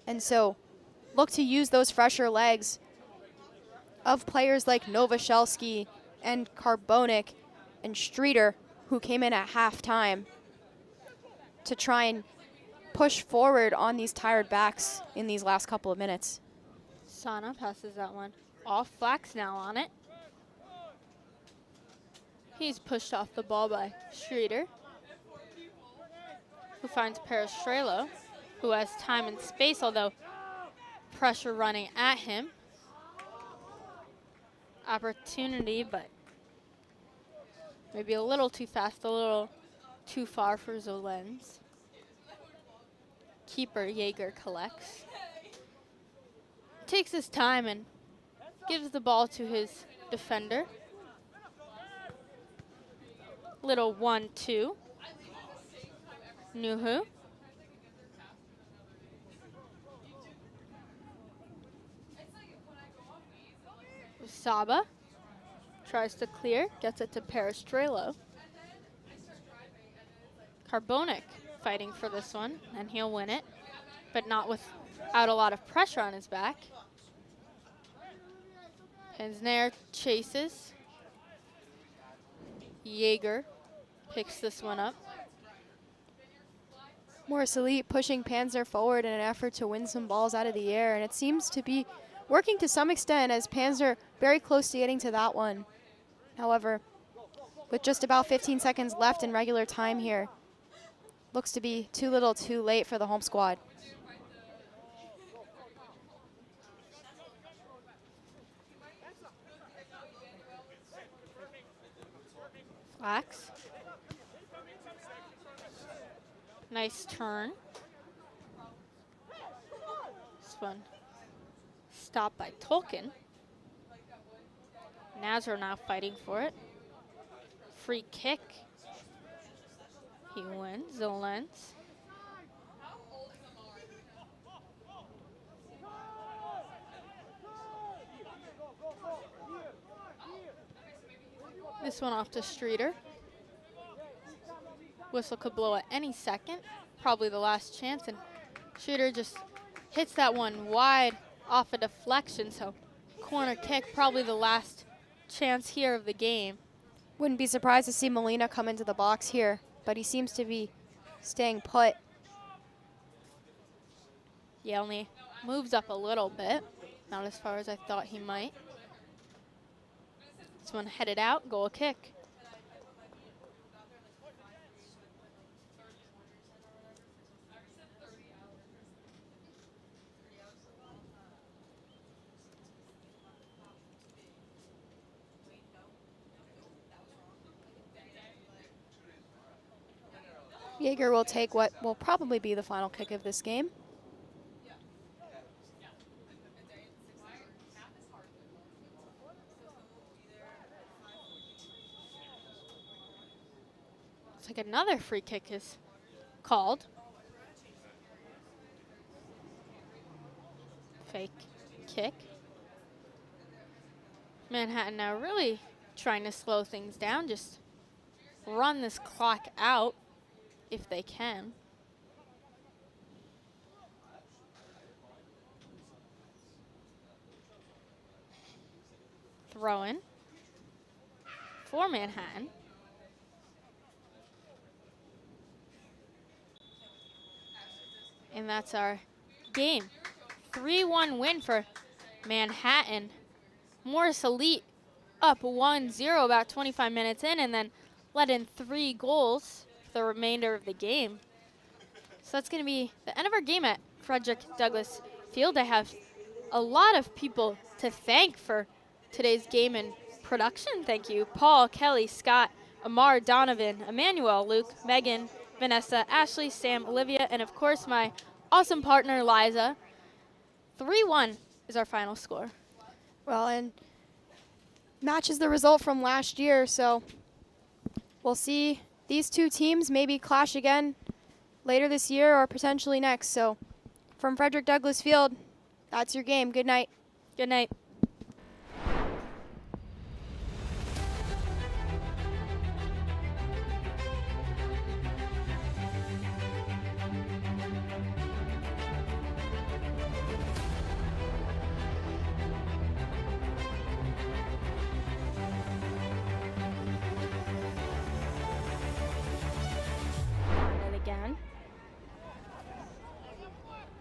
and so look to use those fresher legs of players like Novoselsky and Carbonic and Streeter, who came in at halftime, to try and push forward on these tired backs in these last couple of minutes. Sana passes that one off. Flax now on it. He's pushed off the ball by Streeter, who finds Perestrello, who has time and space, although pressure running at him. Opportunity, but maybe a little too fast, a little too far for Zolenz. Keeper Jaeger collects. Takes his time and gives the ball to his defender. Little 1-2. Nuhu. Saba tries to clear, gets it to Perestrelo. Carbonek fighting for this one, and he'll win it, but not without a lot of pressure on his back. Hensnair chases. Jaeger picks this one up. Morris Elite pushing Panzer forward in an effort to win some balls out of the air, and it seems to be working to some extent as Panzer very close to getting to that one. However, with just about 15 seconds left in regular time here, looks to be too little too late for the home squad. Flax. Nice turn. This one stopped by Tolkien. Nazar now fighting for it. Free kick. He wins. Zolens. This one off to Streeter. Whistle could blow at any second. Probably the last chance, and Streeter just hits that one wide off a deflection, so corner kick, probably the last chance here of the game. Wouldn't be surprised to see Molina come into the box here, but he seems to be staying put. Yeah, only moves up a little bit. Not as far as I thought he might. This one headed out, goal kick. Jaeger will take what will probably be the final kick of this game. Looks like another free kick is called. Fake kick. Manhattan now really trying to slow things down, just run this clock out if they can. Throw in for Manhattan. And that's our game. 3-1 win for Manhattan. Morris Elite up 1-0 about 25 minutes in, and then let in 3 goals the remainder of the game. So that's going to be the end of our game at Frederick Douglass Field. I have a lot of people to thank for today's game and production. Thank you, Paul, Kelly, Scott, Amar, Donovan, Emmanuel, Luke, Megan, Vanessa, Ashley, Sam, Olivia, and of course my awesome partner, Liza. 3-1 is our final score. Well, and matches the result from last year, so we'll see these two teams maybe clash again later this year or potentially next. So from Frederick Douglass Field, that's your game. Good night. Good night.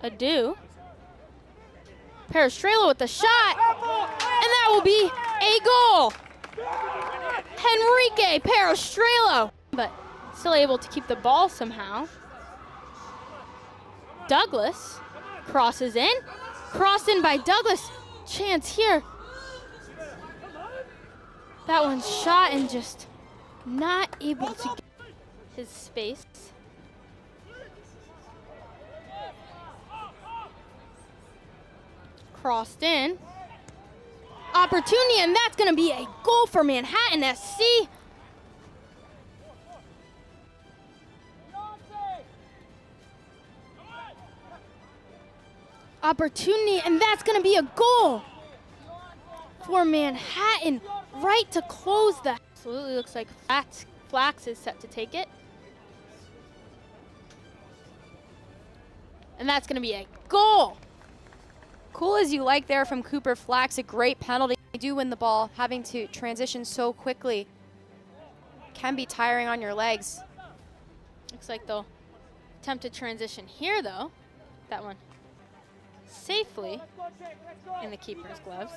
Ado. Perestrelo with the shot, and that will be a goal. Henrique Perestrelo, but still able to keep the ball somehow. Douglas crosses in, crossed in by Douglas. Chance here. That one's shot and just not able to get his space. Crossed in. Opportunity, and that's going to be a goal for Manhattan SC. Opportunity, and that's going to be a goal for Manhattan, right to close the. Absolutely looks like Flax is set to take it. And that's going to be a goal. Cool as you like there from Cooper Flax, a great penalty. They do win the ball, having to transition so quickly. Can be tiring on your legs. Looks like they'll attempt to transition here, though. That one safely in the keeper's gloves.